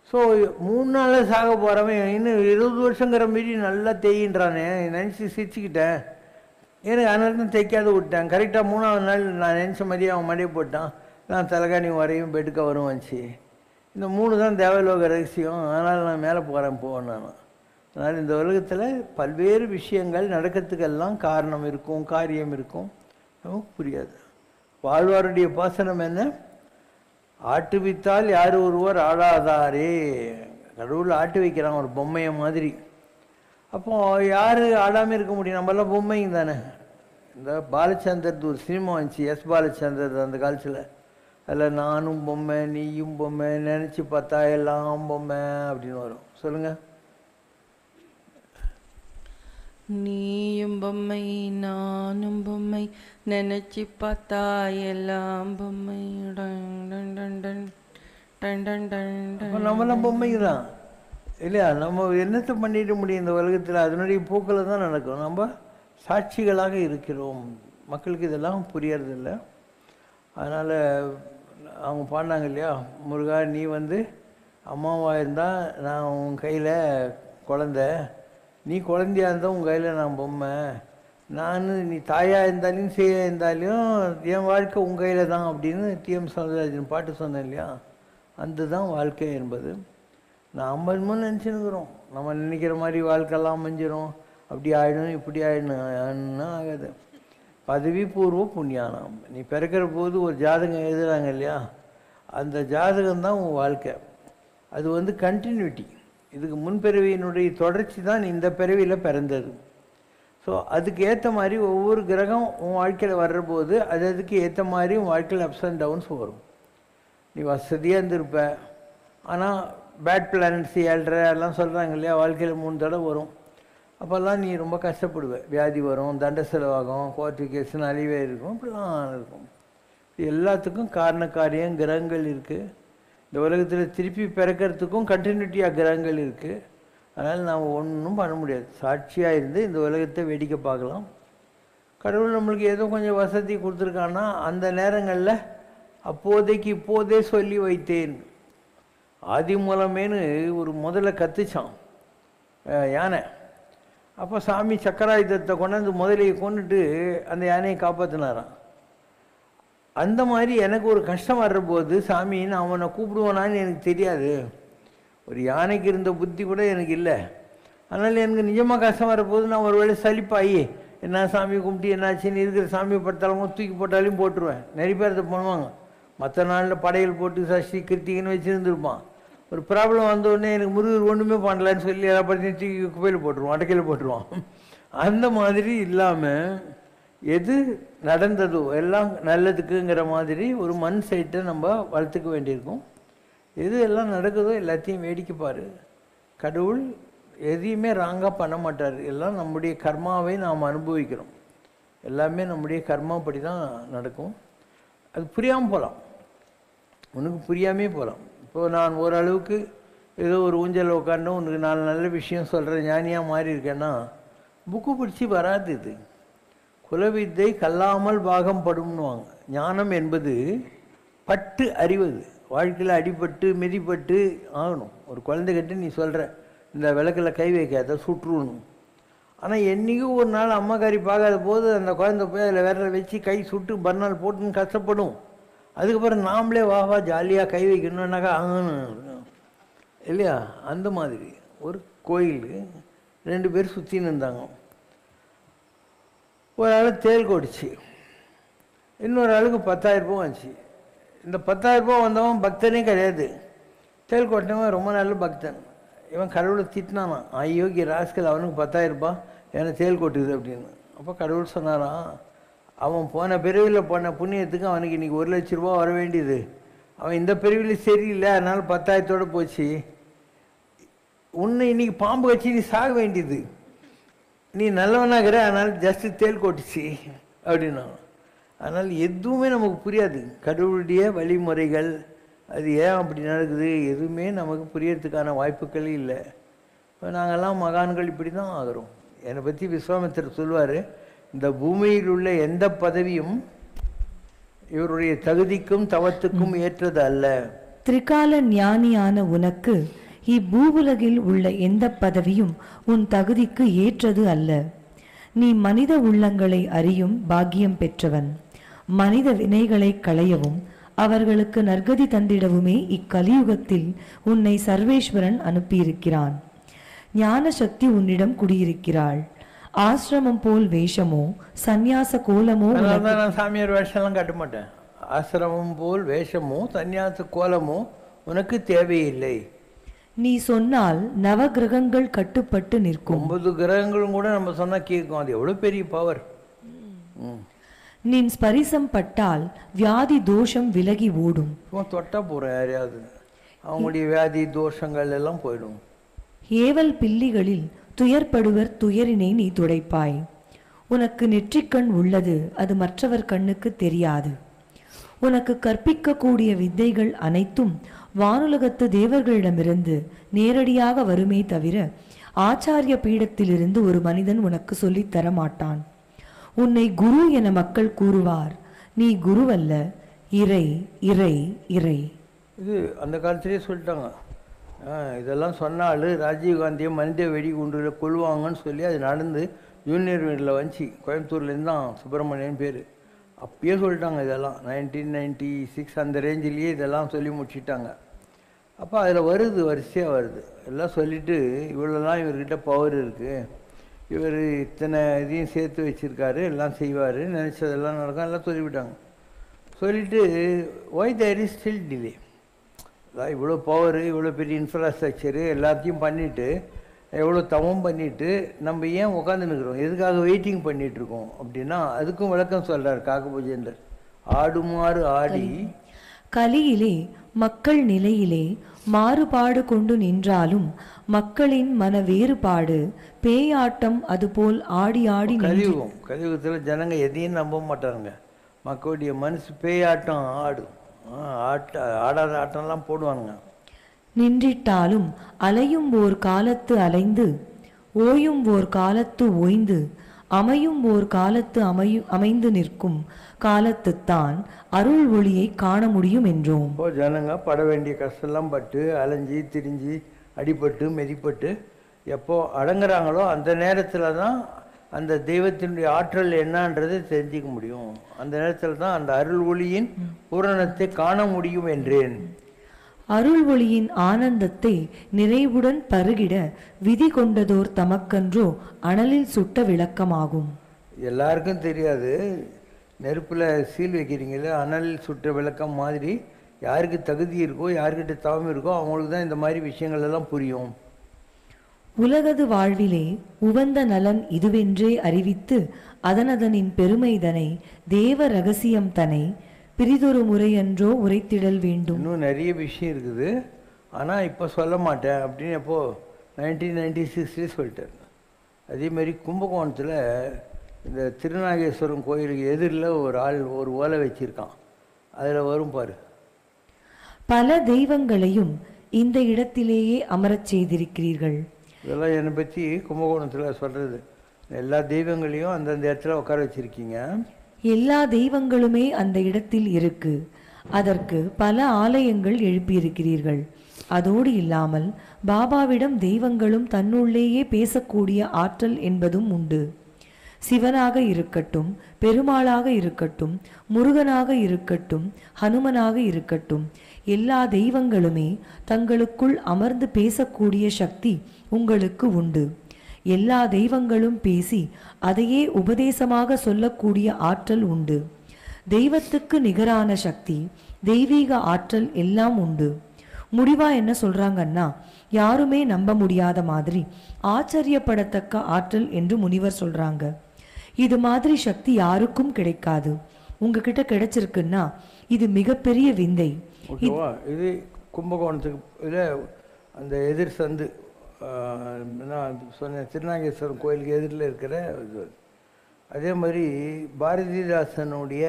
Speaker 3: ஸோ 3 நாளில் சாக போகிறவன் இன்னும் 20 வருஷங்கிற மாரி நல்லா தேயின்றானே நினச்சி சிரிச்சுக்கிட்டேன். எனக்கு அதனால தைக்காத விட்டேன். கரெக்டாக 3வது நாள் நான் நினச்ச மாதிரியே அவன் மடியை போட்டான். நான் தலைகாணி வரையும் பெட்டு கவரும் வந்துச்சு. இந்த 3 தான் தேவலோக ரகசியம். அதனால் நான் மேலே போகிறேன் நான். அதனால் இந்த உலகத்தில் பல்வேறு விஷயங்கள் நடக்கிறதுக்கெல்லாம் காரணம் இருக்கும், காரியம் இருக்கும், நமக்கு புரியாது. வாழ்வாருடைய பாசனம் என்ன? ஆட்டுவித்தால் யார் ஒருவர் ஆடாதாரே. கடவுள் ஆட்டு வைக்கிறான் ஒரு பொம்மையை மாதிரி. அப்போ யார் ஆடாமல் இருக்க முடியும்? நம்மளாம் பொம்மைங்க தானே. இந்த பாலச்சந்தர் ஒரு சினிமா வந்துச்சு, எஸ் பாலச்சந்தர் அந்த காலத்தில். அதில் நானும் பொம்மை நீயும் பொம்மை நினச்சி பார்த்தா எல்லாம் பொம்மை அப்படின்னு வரும். சொல்லுங்கள்.
Speaker 4: நீயும் பொம்மை நானும் பொம்மை நினைச்சு பார்த்தா எல்லாம் பொம்மை.
Speaker 3: நம்மளாம் பொம்மைங்க தான் இல்லையா? நம்ம என்னத்தை பண்ணிட முடியும் இந்த உலகத்தில்? அதனுடைய போக்கில் தான் நடக்கும். நம்ம சாட்சிகளாக இருக்கிறோம். மக்களுக்கு இதெல்லாம் புரியறதில்ல. அதனால் அவங்க பாடினாங்க இல்லையா, முருகா நீ அம்மாவாக இருந்தால் நான் உன் கையில் குழந்த, நீ குழந்தையாக இருந்தால் உன் கையில் நான் பொம்மை, நான் நீ தாயாக இருந்தாலும் சேயாக இருந்தாலும் என் வாழ்க்கை உன் கையில் தான் அப்படின்னு டிஎம் சௌந்தரராஜன் பாட்டு சொன்னேன் இல்லையா. அந்த தான் வாழ்க்கை என்பது. நாம் நினச்சினுக்கிறோம் நம்ம நினைக்கிற மாதிரி வாழ்க்கையெல்லாம் அமைஞ்சிரும், அப்படி ஆகிடும் இப்படி ஆகிடும் ஆகாது. பதவி பூர்வ புண்ணியானம். நீ பிறக்கிற போது ஒரு ஜாதகம் எழுதுகிறாங்க இல்லையா, அந்த ஜாதகம்தான் உன் வாழ்க்கை. அது கண்டினியூட்டி. இதுக்கு முன்பிறவியினுடைய தொடர்ச்சி தான் இந்த பிறவியில் பிறந்தது. ஸோ அதுக்கு ஏற்ற மாதிரி ஒவ்வொரு கிரகம் உன் வாழ்க்கையில் வர்ற போது அதுக்கு ஏற்ற மாதிரி உன் வாழ்க்கையில் அப்ஸ் அண்ட் டவுன்ஸ் வரும். நீ வசதியாக இருந்திருப்ப, ஆனால் பேட் பிளானட்ஸ் 7.5 எல்லாம் சொல்கிறாங்க இல்லையா, வாழ்க்கையில் 3 தடவை வரும். அப்போல்லாம் நீ ரொம்ப கஷ்டப்படுவேன். வியாதி வரும், தண்ட செலவாகும், கோர்ட்டு கேஸ்ன்னு அழிவே இருக்கும், இப்படிலாம் இருக்கும். எல்லாத்துக்கும் காரண காரியம் கிரகங்கள் இருக்குது. இந்த உலகத்தில் திருப்பி பிறக்கிறதுக்கும் கண்டினியூட்டியாக கிரகங்கள் இருக்குது. அதனால் நாம் ஒன்றும் பண்ண முடியாது. சாட்சியாக இருந்து இந்த உலகத்தை வேடிக்கை பார்க்கலாம். கடவுள் நம்மளுக்கு ஏதோ கொஞ்சம் வசதி கொடுத்துருக்கான்னா அந்த நேரங்களில் அப்போதைக்கு இப்போதே சொல்லி வைத்தேன். ஆதி மூலமேனு ஒரு முதல்ல கத்துச்சான் யானை. அப்போ சாமி சக்கராயுதத்தை கொண்டாந்து முதலையை கொண்டுட்டு அந்த யானையை காப்பாற்றினாரான். அந்த மாதிரி எனக்கு ஒரு கஷ்டம் வர்ற போது சாமி நான் அவனை கூப்பிடுவானான்னு எனக்கு தெரியாது. ஒரு யானைக்கு இருந்த புத்தி கூட எனக்கு இல்லை. அதனால் எனக்கு நிஜமாக கஷ்டம் வரப்போது நான் ஒரு வேளை சலிப்பாயி என்ன சாமி கும்பிட்டு என்னாச்சுன்னு இருக்கிற சாமியை படுத்தாலும் தூக்கி போட்டாலையும் போட்டுருவேன். நிறைய பேர் அதை பண்ணுவாங்க. மற்ற நாளில் படையல் போட்டு சஷ்டி கிருத்திகன்னு வச்சுருந்துருப்பான். ஒரு ப்ராப்ளம் வந்தோடனே எனக்கு முருகர் ஒன்றுமே பண்ணலான்னு சொல்லி எல்லா படத்தையும் தூக்கி குப்பையில் போட்டுருவான், அடைக்கையில் போட்டுருவான். அந்த மாதிரி இல்லாமல் எது நடந்ததோ எல்லாம் நல்லதுக்குங்கிற மாதிரி ஒரு மண் சைட்டை நம்ம வளர்த்துக்க வேண்டியிருக்கும். எது எல்லாம் நடக்குதோ எல்லாத்தையும் வேடிக்கை பாரு. கடவுள் எதையுமே ராங்காக பண்ண மாட்டார். எல்லாம் நம்முடைய கர்மாவை நாம் அனுபவிக்கிறோம். எல்லாமே நம்முடைய கர்மாப்படி தான் நடக்கும். அது புரியாமல் போகலாம், உனக்கு புரியாமே போகலாம். இப்போது நான் ஓரளவுக்கு ஏதோ ஒரு ஊஞ்சல் உட்காந்து உனக்கு நான் நல்ல விஷயம் சொல்கிறேன், ஞானியாக மாறி இருக்கேன்னா புக்கு பிடிச்சி வராது. இது குலவித்தை கல்லாமல் பாகம் படும்னுவாங்க. ஞானம் என்பது பட்டு அறிவது. வாழ்க்கையில் அடிபட்டு மிதிப்பட்டு ஆகணும். ஒரு குழந்தைகிட்ட நீ சொல்கிற இந்த விளக்கில் கை வைக்காத சுற்றுணும். ஆனால் என்றைக்கும் ஒரு நாள் அம்மாக்காரி பார்க்காத போது அந்த குழந்தை போய் அதில் விரல வச்சு கை சுட்டு மறுநாள் போட்டுன்னு கஷ்டப்படும். அதுக்கப்புறம் நாமளே வா ஜாலியாக கை வைக்கணுன்னாக்கா ஆகணும் இல்லையா? அந்த மாதிரி ஒரு கோயில் 2 பேர் சுற்றின்னு இருந்தாங்க. ஒரு ஆள் தேல் கொடிச்சு, இன்னொரு ஆளுக்கு 10,000 ரூபா வந்துச்சு. இந்த 10,000 ரூபா வந்தவன் பக்தனே கிடையாது. தேல் கொட்டினவன் ரொம்ப நல்ல பக்தன். இவன் கடவுளை திட்டினானா, ஐயோகி ராஸ்கல் அவனுக்கு 10,000 ரூபா ஏன்னா தேல் கொட்டுது அப்படின்னு. அப்போ கடவுள் சொன்னாரான், அவன் போன பிரிவில் போன புண்ணியத்துக்கு அவனுக்கு இன்றைக்கி 1,00,000 ரூபா வர வேண்டியது. அவன் இந்த பிரிவில் சரியில்லை, அதனால் 10,000 போச்சு. உன்னை இன்றைக்கி பாம்பு வச்சு நீ சாக வேண்டியது. நீ நல்லவனாகிற, அதனால் ஜஸ்ட்டு தேல் கொட்டுச்சு அப்படின்னா. அதனால் எதுவுமே நமக்கு புரியாது. கடவுளுடைய வழிமுறைகள் அது ஏன் அப்படி நடக்குது எதுவுமே நமக்கு புரியறதுக்கான வாய்ப்புகளே இல்லை. இப்போ நாங்கள்லாம் மகான்கள் இப்படி தான் ஆகிறோம். என்னை பற்றி விஸ்வாமித்திரர் சொல்லுவார், இந்த பூமியில் உள்ள எந்த பதவியும் இவருடைய தகுதிக்கும் தவத்துக்கும் ஏற்றது அல்ல.
Speaker 2: திரிகால ஞானியான உனக்கு இப்பூவுலகில் உள்ள எந்த பதவியும் உன் தகுதிக்கு ஏற்றது அல்ல. நீ மனித உள்ளங்களை அறியும் பாக்கியம் பெற்றவன். மனித வினைகளை களையவும் அவர்களுக்கு நற்கதி தந்திடவுமே இக்கலியுகத்தில் உன்னை சர்வேஸ்வரன் அனுப்பியிருக்கிறான். ஞான சக்தி உன்னிடம் குடியிருக்கிறாள். ஆசிரமம் போல் வேஷமோ சந்நியாச கோலமோ.
Speaker 3: நான் சாமியார் வேஷம்லாம் கட்ட மாட்டேன். ஆசிரமம் போல் வேஷமோ சந்நியாச கோலமோ உனக்கு தேவையில்லை.
Speaker 2: நீ சொன்னால் நவ கிரகங்கள் கட்டுப்பட்டு நிற்கும்.
Speaker 3: 9 கிரகங்களும் கூட நம்ம சொன்னா கேட்கும். அது எவ்வளவு பெரிய பவர்.
Speaker 2: நின் ஸ்பரிசம் பட்டால் வியாதி தோஷம் விலகி ஓடும்.
Speaker 3: தொட்டா போற யாரையாவது அவங்களுடைய வியாதி தோஷங்கள் எல்லாம் போயிடும்.
Speaker 2: ஏவல் பில்லிகளில் துயர்படுவர் துயரினை நீ துடைப்பாய். உனக்கு நெற்றிக்கண் உள்ளது, அது மற்றவர் கண்ணுக்கு தெரியாது. உனக்கு கற்பிக்கக்கூடிய வித்தைகள் அனைத்தும் வானுலகத்து தேவர்களிடமிருந்து நேரடியாக வருமே தவிர ஆச்சாரிய பீடத்திலிருந்து ஒரு மனிதன் உனக்கு சொல்லித் தர மாட்டான். உன்னை குரு என மக்கள் கூறுவார். நீ குருவல்ல, இறை இறை இறை.
Speaker 3: இது அந்த காலத்திலே சொல்லிட்டாங்க. இதெல்லாம் சொன்னாலும் ராஜீவ்காந்தியை மனித வெடிகுண்டுல கொள்வாங்கன்னு சொல்லி அது நடந்து ஜூனியர் வீட்டில் வந்துச்சு. கோயம்புத்தூர்லேருந்து தான் சுப்பிரமணியன் பேர். அப்பயே சொல்லிட்டாங்க. இதெல்லாம் 1996 அந்த ரேஞ்சிலேயே இதெல்லாம் சொல்லி முடிச்சிட்டாங்க. அப்போ அதில் வருது, வரிசையாக வருது. எல்லாம் சொல்லிவிட்டு இவ்வளோலாம் இவர்கிட்ட பவர் இருக்குது, இவர் இத்தனை இதையும் சேர்த்து வச்சுருக்காரு, எல்லாம் செய்வார், நினச்சதெல்லாம் நடக்கும், எல்லாம் சொல்லிவிட்டாங்க. சொல்லிவிட்டு why there is still delay. அதான் இவ்வளோ பவரு, இவ்வளோ பெரிய இன்ஃப்ராஸ்ட்ரக்சரு எல்லாத்தையும் பண்ணிவிட்டு எவ்வளோ தவம் பண்ணிவிட்டு நம்ம ஏன் உட்காந்துன்னுக்குறோம், எதுக்காக வெயிட்டிங் பண்ணிகிட்ருக்கோம் அப்படின்னா அதுக்கும் விளக்கம் சொல்கிறார் காக்கபூஜேந்தர். ஆடுமாறு ஆடி
Speaker 2: கலியிலே மக்கள் நிலையிலே மாறுபாடு கொண்டு நின்றாலும் மக்களின் மன வேறுபாடு பேயாட்டம் அதுபோல் ஆடி ஆடி.
Speaker 3: கலியுகத்தில் ஜனங்க எதையும் நம்ப மாட்டாங்க. மக்களுடைய மனசு பேயாட்டம் ஆடும். ஆடாத ஆட்டம்லாம் போடுவானுங்க.
Speaker 2: நின்றிட்டாலும் அலையும் ஓர் காலத்து அலைந்து, ஓயும் ஓர் காலத்து ஓய்ந்து, அமையும் ஓர் காலத்து அமைந்து நிற்கும் காலத்துத்தான் அருள் ஒளியை காண முடியும் என்றோம்.
Speaker 3: இப்போ ஜனங்க பட வேண்டிய கஷ்டம்லாம் பட்டு அலைஞ்சி திரிஞ்சு அடிபட்டு மெதிப்பட்டு எப்போ அடங்குறாங்களோ அந்த நேரத்தில் தான் அந்த தெய்வத்தினுடைய ஆற்றல் என்னன்றதை தெரிஞ்சிக்க முடியும். அந்த நேரத்தில் தான் அந்த அருள் ஒளியின் பூரணத்தை காண முடியும் என்றேன்.
Speaker 2: அருள் ஒளியின் ஆனந்தத்தை நிறைவுடன் பருகிட விதி கொண்டதோர் தமக்கன்றோ அனலில் சுட்ட விளக்கமாகும்.
Speaker 3: எல்லாருக்கும் தெரியாது, நெருப்பில் சீல் வைக்கிறீங்களே, அனலில் சுட்ட விளக்கம் மாதிரி யாருக்கு தகுதி இருக்கோ, யாருக்கிட்ட தவம் இருக்கோ அவங்களுக்கு தான் இந்த மாதிரி விஷயங்கள் எல்லாம் புரியும்.
Speaker 2: உலகது வாழ்விலே உவந்த நலன் இதுவென்றே அறிவித்து அதனதனின் பெருமைதனை தேவ ரகசியம் தனை பிரிதொரு முறையன்றோ உரைத்திடல் வேண்டும்.
Speaker 3: இன்னும் நிறைய விஷயம் இருக்குது, ஆனால் இப்போ சொல்ல மாட்டேன் அப்படின்னு எப்போ 1996 சொல்லிட்டார். அதேமாரி கும்பகோணத்தில் இந்த திருநாகேஸ்வரம் கோயிலுக்கு எதிரில் ஒரு ஆள் ஒரு ஓலை வச்சிருக்கான், அதில் வரும் பாரு.
Speaker 2: பல தெய்வங்களையும் இந்த இடத்திலேயே அமரச் செய்திருக்கிறீர்கள்.
Speaker 3: இதெல்லாம் என்னை பற்றி கும்பகோணத்தில் சொல்கிறது. எல்லா தெய்வங்களையும் அந்தந்த இடத்துல உட்கார வச்சுருக்கீங்க.
Speaker 2: எல்லா தெய்வங்களுமே அந்த இடத்தில் இருக்கு. அதற்கு பல ஆலயங்கள் எழுப்பியிருக்கிறீர்கள். அதோடு இல்லாமல் பாபாவிடம் தெய்வங்களும் தன்னுள்ளேயே பேசக்கூடிய ஆற்றல் என்பதும் உண்டு. சிவனாக இருக்கட்டும், பெருமாளாக இருக்கட்டும், முருகனாக இருக்கட்டும், ஹனுமனாக இருக்கட்டும், எல்லா தெய்வங்களுமே தங்களுக்குள் அமர்ந்து பேசக்கூடிய சக்தி உங்களுக்கு உண்டு. எல்லா தெய்வங்களும் பேசி அதையே உபதேசமாக சொல்லக்கூடிய ஆற்றல் உண்டு. தெய்வத்துக்கு நிகரான சக்தி, தெய்வீக ஆற்றல் எல்லாம் உண்டு. முடிவா என்ன சொல்றாங்கன்னா, யாருமே நம்ப முடியாத மாதிரி ஆச்சரியப்படத்தக்க ஆற்றல் என்று முனிவர் சொல்றாங்க. இது மாதிரி சக்தி யாருக்கும் கிடைக்காது. உங்ககிட்ட கிடைச்சிருக்குன்னா இது மிகப்பெரிய விந்தை.
Speaker 3: இது கும்பகோணத்துக்கு இதில் அந்த எதிர் சந்து நான் சொன்னேன், திருநாகேஸ்வரம் கோயிலுக்கு எதிரில் இருக்கிற இது. அதே மாதிரி பாரதிதாசனுடைய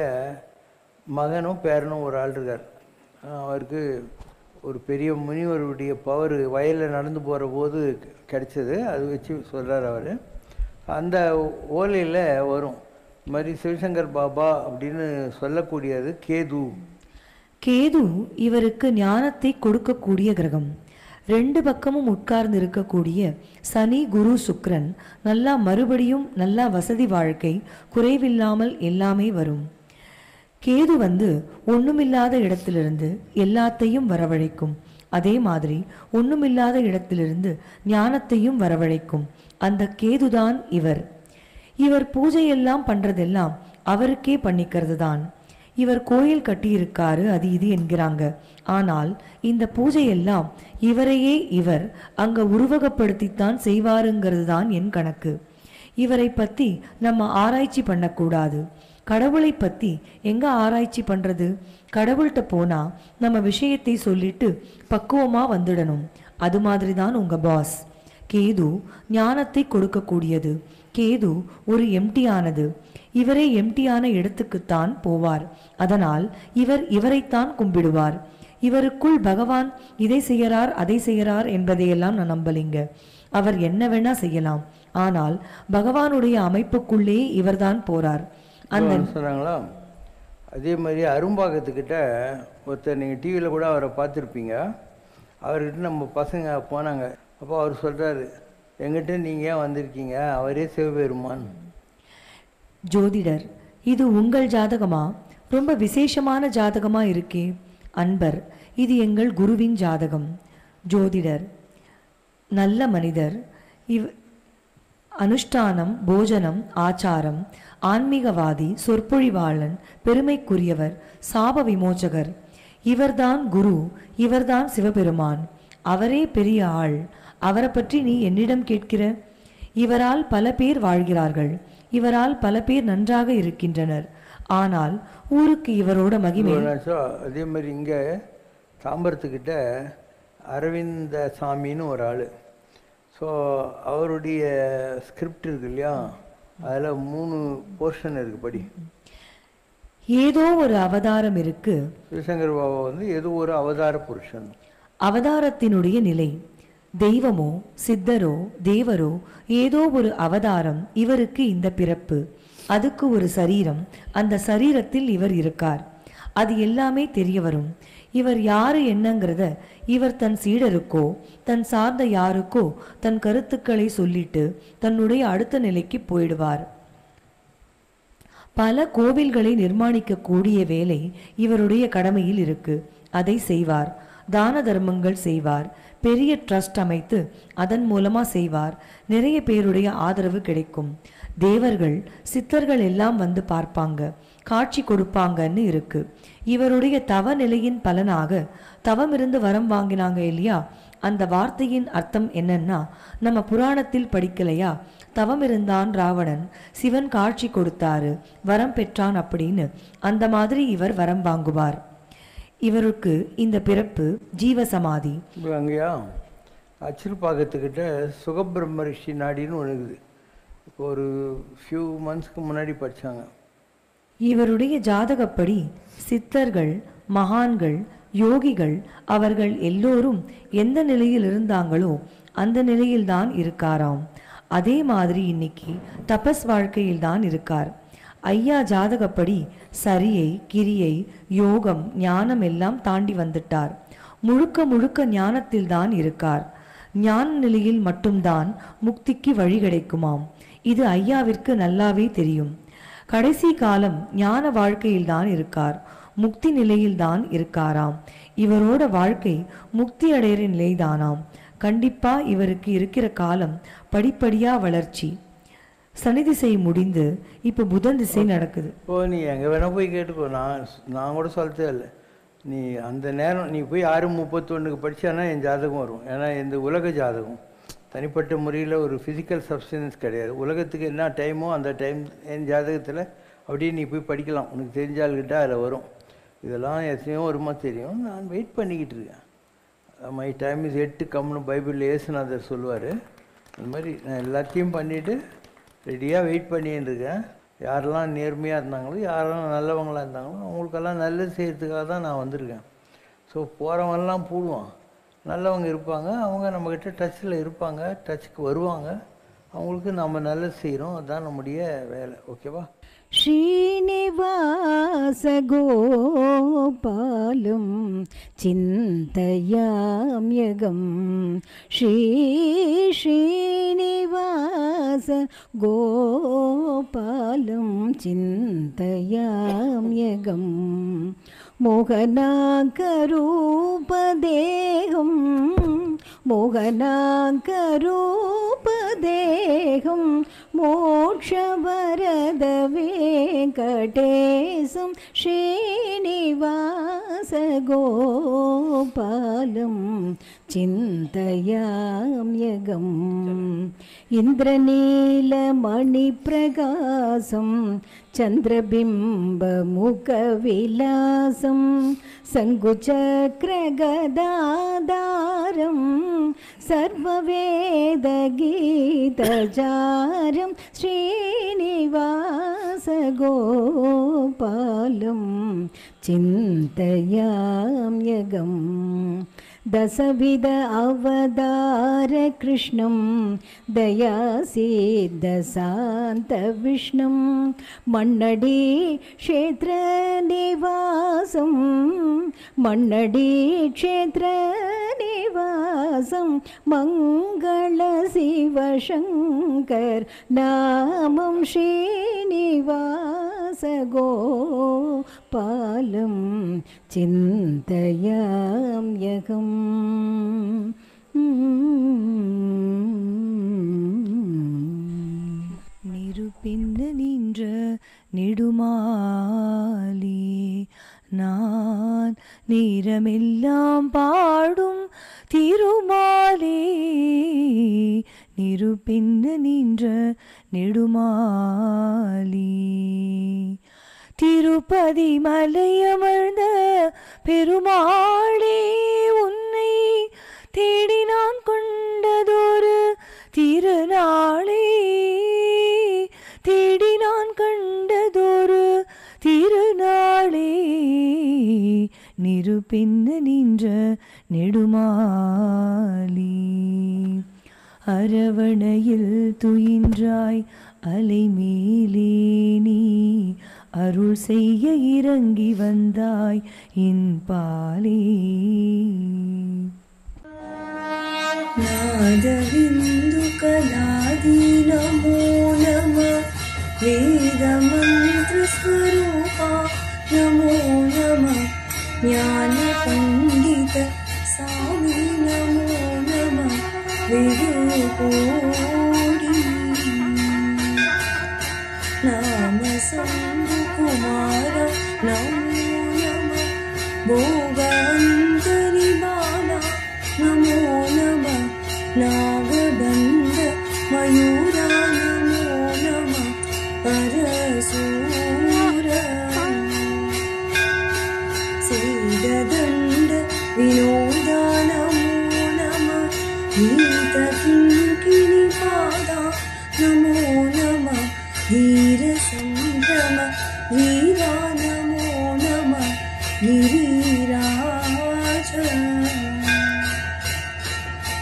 Speaker 3: மகனும் பேரனும் ஒரு ஆள் இருக்கார். அவருக்கு ஒரு பெரிய முனிவருடைய பவர் வயலில் நடந்து போகிற போது கிடைச்சது, அது வச்சு சொல்கிறார் அவர். அந்த ஓலையில் வரும் இந்த மாதிரி சிவசங்கர் பாபா அப்படின்னு சொல்லக்கூடியது கேது.
Speaker 2: கேது இவருக்கு ஞானத்தை கொடுக்கக்கூடிய கிரகம். ரெண்டு பக்கமும் உட்கார்ந்து இருக்கக்கூடிய சனி, குரு, சுக்கிரன் நல்லா மறுபடியும் நல்லா வசதி வாழ்க்கை குறைவில்லாமல் எல்லாமே வரும். கேது ஒண்ணுமில்லாத இடத்திலிருந்து எல்லாத்தையும் வரவழைக்கும். அதே மாதிரி ஒண்ணுமில்லாத இடத்திலிருந்து ஞானத்தையும் வரவழைக்கும். அந்த கேதுதான் இவர். இவர் பூஜையெல்லாம் பண்றதெல்லாம் அவருக்கே பண்ணிக்கிறது தான். இவர் கோயில் கட்டியிருக்காரு, அது இது என்கிறாங்க. ஆனால் இந்த பூஜையெல்லாம் இவரையே இவர் அங்க உருவகப்படுத்தித்தான் செய்வாருங்கிறது தான் என் கணக்கு. இவரை பத்தி நம்ம ஆராய்ச்சி பண்ணக்கூடாது. கடவுளை பத்தி எங்க ஆராய்ச்சி பண்றது? கடவுள்கிட்ட போனா நம்ம விஷயத்தை சொல்லிட்டு பக்குவமா வந்துடணும். அது மாதிரி தான் உங்க பாஸ். கேது ஞானத்தை கொடுக்கக்கூடியது. கேது ஒரு எம்டியானது. இவரே எம்டியான இடத்துக்குத்தான் போவார். அதனால் இவரைத்தான் கும்பிடுவார். இவருக்குள் பகவான் இதை செய்யறார் அதை செய்யறார் என்பதையெல்லாம் நான் நம்பலிங்க. அவர் என்ன வேணா செய்யலாம், ஆனால் பகவானுடைய அமைப்புக்குள்ளே இவர்தான் போறார். அந்த
Speaker 3: சொன்னாங்களா? அதே மாதிரி அரும்பாக்கத்துக்கிட்ட ஒருத்தர், நீங்கள் டிவியில் கூட அவரை பார்த்துருப்பீங்க, அவர்கிட்ட நம்ம பசங்க போனாங்க. அப்போ அவர் சொல்கிறாரு, எங்கிட்ட நீங்கள் ஏன் வந்திருக்கீங்க, அவரே சிவபெருமான்.
Speaker 2: ஜோதிடர், இது உங்கள் ஜாதகமா? ரொம்ப விசேஷமான ஜாதகமா இருக்கே. அன்பர், இது எங்கள் குருவின் ஜாதகம். ஜோதிடர், நல்ல மனிதர். அனுஷ்டானம், போஜனம், ஆச்சாரம், ஆன்மீகவாதி, சொற்பொழிவாளன், பெருமைக்குரியவர், சாப விமோச்சகர். இவர்தான் குரு, இவர்தான் சிவபெருமான். அவரே பெரிய ஆள். அவரை பற்றி நீ என்னிடம் கேட்கிற? இவரால் பல பேர் வாழ்கிறார்கள். இவரால் பல பேர் நன்றாக இருக்கின்றனர். ஆனால் ஊருக்கு இவரோட மகிமை.
Speaker 3: அதே மாதிரி இங்கே தாம்பரத்துக்கிட்ட அரவிந்த சாமின்னு ஒரு ஆள். ஸோ அவருடைய ஸ்கிரிப்ட் இருக்கு இல்லையா, அதில் 3 போர்ஷன் இருக்குது. படி.
Speaker 2: ஏதோ ஒரு அவதாரம் இருக்கு.
Speaker 3: சிவசங்கர் பாபா ஏதோ ஒரு அவதார புருஷன்.
Speaker 2: அவதாரத்தினுடைய நிலை தெய்வமோ சித்தரோ தேவரோ ஏதோ ஒரு அவதாரம். இவருக்கு இந்த பிறப்பு, அதுக்கு ஒரு சரீரம், அந்த சரீரத்தில் இவர் இருக்கார். அது எல்லாமே தெரிய வரும். இவர் யாரு என்னங்கிறத இவர் தன் சீடருக்கோ தன் சார்ந்த யாருக்கோ தன் கருத்துக்களை சொல்லிட்டு தன்னுடைய அடுத்த நிலைக்கு போயிடுவார். பல கோவில்களை நிர்மாணிக்க கூடிய வேலை இவருடைய கடமையில் இருக்கு. அதை செய்வார். தான தர்மங்கள் செய்வார், பெரிய ட்ரஸ்ட் அமைத்து அதன் மூலமா செய்வார். நிறைய பேருடைய ஆதரவு கிடைக்கும். தேவர்கள் சித்தர்கள் எல்லாம் வந்து பார்ப்பாங்க, காட்சி கொடுப்பாங்கன்னு இருக்கு. இவருடைய தவ நிலையின் பலனாக தவம் இருந்து வரம் வாங்கினாங்க இல்லையா, அந்த வார்த்தையின் அர்த்தம் என்னன்னா, நம்ம புராணத்தில் படிக்கலையா, தவம் இருந்தான் ராவணன், சிவன் காட்சி கொடுத்தாரு, வரம் பெற்றான் அப்படின்னு. அந்த மாதிரி இவர் வரம் வாங்குவார். இவருக்கு இந்த பிறப்பு ஜீவசமாதி.
Speaker 3: அங்கேயா அச்சிறுபாக்கத்துக்கிட்ட சுகபிரம்ம ரிஷி நாடின்னு ஒன்று இருக்குது. இப்போ ஒரு ஃபியூ மந்த்ஸ்க்கு முன்னாடி படித்தாங்க.
Speaker 2: இவருடைய ஜாதகப்படி சித்தர்கள், மகான்கள், யோகிகள் அவர்கள் எல்லோரும் எந்த நிலையில் இருந்தாங்களோ அந்த நிலையில்தான் இருக்காராம். அதே மாதிரி இன்னைக்கு தபஸ் வாழ்க்கையில்தான் இருக்கார். ஐயா ஜாதகப்படி சரியை, கிரியை, யோகம், ஞானம் எல்லாம் தாண்டி வந்துட்டார். முழுக்க முழுக்க ஞானத்தில் தான் இருக்கார். ஞான நிலையில் மட்டும்தான் முக்திக்கு வழி கிடைக்குமாம். இது ஐயாவிற்கு நல்லாவே தெரியும். கடைசி காலம் ஞான வாழ்க்கையில்தான் இருக்கார், முக்தி நிலையில்தான் இருக்காராம். இவரோட வாழ்க்கை முக்தி அடைகிற நிலைதானாம். கண்டிப்பா இவருக்கு இருக்கிற காலம் படிப்படியா வளர்ச்சி. சனி திசை முடிந்து இப்போ புதன் திசை நடக்குது.
Speaker 3: இப்போ நீ எங்கே வேணால் போய் கேட்டுக்கோ, நான் கூட சொல்லத்தே இல்லை. நீ அந்த நேரம் நீ போய் 6:31 படித்தானா என் ஜாதகம் வரும். ஏன்னா இந்த உலக ஜாதகம் தனிப்பட்ட முறையில் ஒரு ஃபிசிக்கல் சப்ஸ்டன்ஸ் கிடையாது. உலகத்துக்கு என்ன டைமோ அந்த டைம் என் ஜாதகத்தில் அப்படியே நீ போய் படிக்கலாம். உனக்கு தெரிஞ்சால்கிட்ட அதில் வரும். இதெல்லாம் எத்தனையோ வருமா தெரியும். நான் வெயிட் பண்ணிக்கிட்டு இருக்கேன். My time is yet to கம்னு பைபிளில் இயேசுநாதர் சொல்லுவார். அந்த மாதிரி நான் எல்லாத்தையும் பண்ணிவிட்டு ரெடியாக வெயிட் பண்ணின்னு இருக்கேன். யாரெல்லாம் நேர்மையாக இருந்தாங்களோ, யாரெல்லாம் நல்லவங்களாக இருந்தாங்களோ அவங்களுக்கெல்லாம் நல்லது செய்கிறதுக்காக தான் நான் வந்திருக்கேன். ஸோ போகிறவங்கெல்லாம் போடுவான், நல்லவங்க இருப்பாங்க, அவங்க நம்மக்கிட்ட டச்சில் இருப்பாங்க, டச்சுக்கு வருவாங்க. அவங்களுக்கு நம்ம நல்லது செய்கிறோம், அதுதான் நம்முடைய வேலை. ஓகேவா?
Speaker 5: ஸ்ரீனிவாச கோபாலம் சிந்தயாம்யகம். ஸ்ரீனிவாச கோபாலம் சிந்தயாம்யகம். மோகனாங்கரூபதேகம் மோகனாங்கரூபதேகம் மோட்சவரத வெங்கடேசம் ஸ்ரீனிவாச கோபாலம் சிந்தயாம்யகம். இந்திரநீலமணிப்பிரகாசம் சந்திரபிம்பமுகவிலாசம் சங்குச்சக்ரகதாதாரம் சர்வவேதகீதஜாரம் ஸ்ரீனிவாச கோபாலம் சிந்தயாம்யகம். தசவித அவதார கிருஷ்ணம் தயாசித்தசாந்த விஷ்ணும் மண்ணடி க்ஷேத்ர நிவாசம் மண்ணடி க்ஷேத்ர நிவாசம் மங்கள சிவசங்கர் நாமம் ஸ்ரீனிவாச கோபாலம் சிந்தயாம்யகம்.
Speaker 2: நிருபிந்த நின்ற நெடுமாலி நான் நேரமெல்லாம் பாடும் திருமாலே. நிருபிந்த நின்ற நெடுமாலி திருப்பதி மலையமர்ந்த பெருமாளே, உன்னை தேடி நான் கொண்டதொரு திருநாளே. தேடி நான் கண்டதொரு திருநாளே. நிருபிந்த நின்ற நெடுமாலி அரவணையில் துயின்றாய் அலைமேலே நீ அருள் செய்ய இறங்கி வந்தாய் என் பாலே. நாதவிந்து கலாதி நமோ நம வேத மந்திர ஸ்வரூபா நமோ நம ஞான பண்டித
Speaker 6: சாமி நமோ நம வெகு கோடி நாம சம்பு குமார நமோ நம போகாந்தரி பாலா நமோ நம நாகபந்த மயூரா நமோ நம பரசூர சேததண்ட வினோதா நமோ நம நீத கிங்கிணி பாதா நமோ நம வீர சம்பிரம வீரா நமோ நம गिरिराज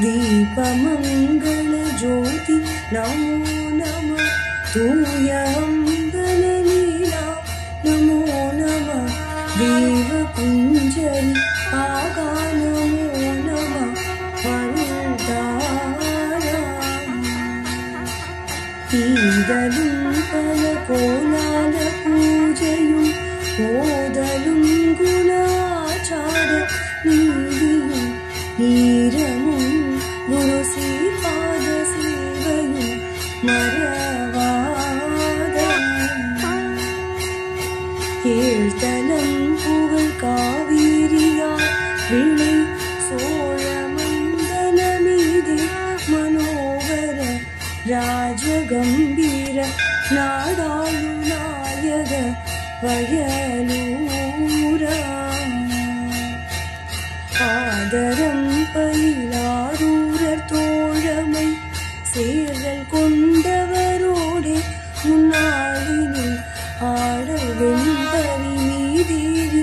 Speaker 6: दीपमंगल ज्योति नमो नमः तूय अम्बल लीला नमो नमः देव कुंजरी आगा नमो नमः वरुदारा ईदलुं पल कोलाल पूजयुं ஓதலும் குணாச்சார நீதியும் ஈரமும் குரு சீபாத சேவையும் மறவாத ஏழ்தலம் புகழ் காவிரியா விளை சோழ மண்டலமீது மனோகர ராஜகம்பீர நாடாளு நாயக வயலூரா ஆதரம் பயிலாரூரர் தோழமை சேர்தல் கொண்டவரோடே முன்னாளினில் ஆடல் வெண்பரி மீதேறி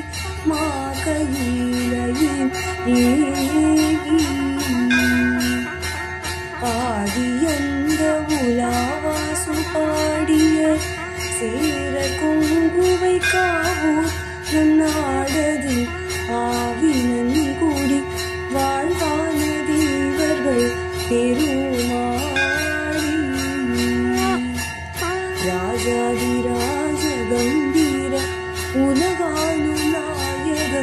Speaker 6: மாகையிலையில் ஏகி ஆடியந்த உலாவாசு பாடிய சேர கொங்குவை காவூர் நன்னாடது ஆவினன் கூடி வாழ்வான தேவர்கள் பெருமாடி ராஜாதிராஜ கம்பீர உலகாளு நாயக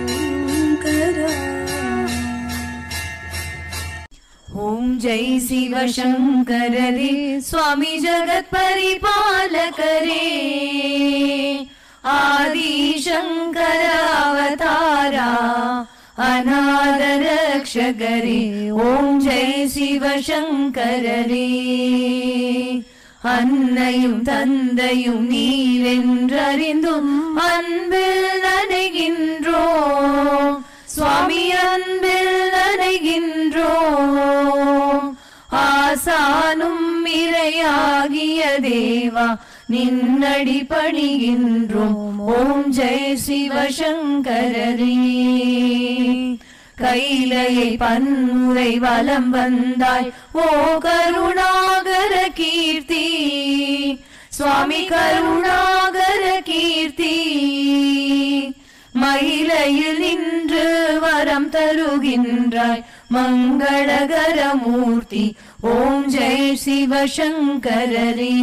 Speaker 6: சிவசங்கரா
Speaker 2: ओम जय शिव शंकर रे स्वामी जगत परिपालक रे आदि शंकर अवतारा अनाथ रक्षक रे ओम जय शिव शंकर रे अन्नैயும் தந்தையும் நீரென்றறிந்தும் அன்பில் நனைகின்றோம் சுவாமி அன்பில் நனைகின்றோம் ஆசானும் இறையாகிய தேவா நின்னடி பணிகின்றோம் ஓம் ஜெய சிவசங்கரரே கைலையை பன்முறை வலம் வந்தாய் ஓ கருணாகர கீர்த்தி சுவாமி கருணாகர கீர்த்தி மயிலையில் நின்று வரம் தருகின்றாய் மங்களகர மூர்த்தி ஓம் ஜெய சிவசங்கரரே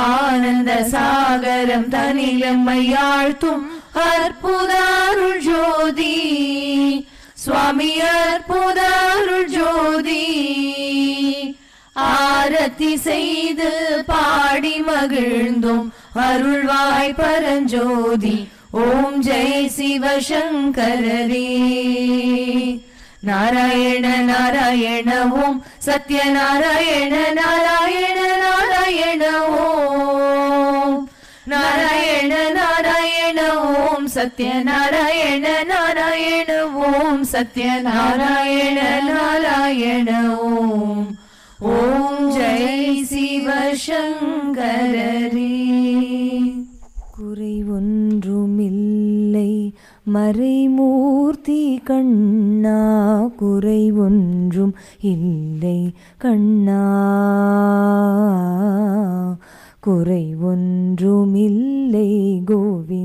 Speaker 2: ஆனந்த சாகரம் தனிலம்மையாழ்த்தும் அற்புத அருள் ஜோதி சுவாமி அற்புத அருள் ஜோதி ஆரத்தி செய்து பாடி மகிழ்ந்தோம் அருள்வாய் பரஞ்சோதி ஓம் ஜெய சிவசங்கரரே நாராயண நாராயண ஓம் சத்யநாராயண நாராயண நாராயண ஓம் நாராயண நாராயண ஓம் சத்யநாராயண நாராயண ஓம் சத்யநாராயண நாராயண ஓம் ஓம் ஜெய சிவசங்கரரே
Speaker 5: குறை ஒன்றுமில்லை மறைமூர்த்தி கண்ணா குறை ஒன்றும் இல்லை கண்ணா குறை ஒன்றுமில்லை கோவிந்தா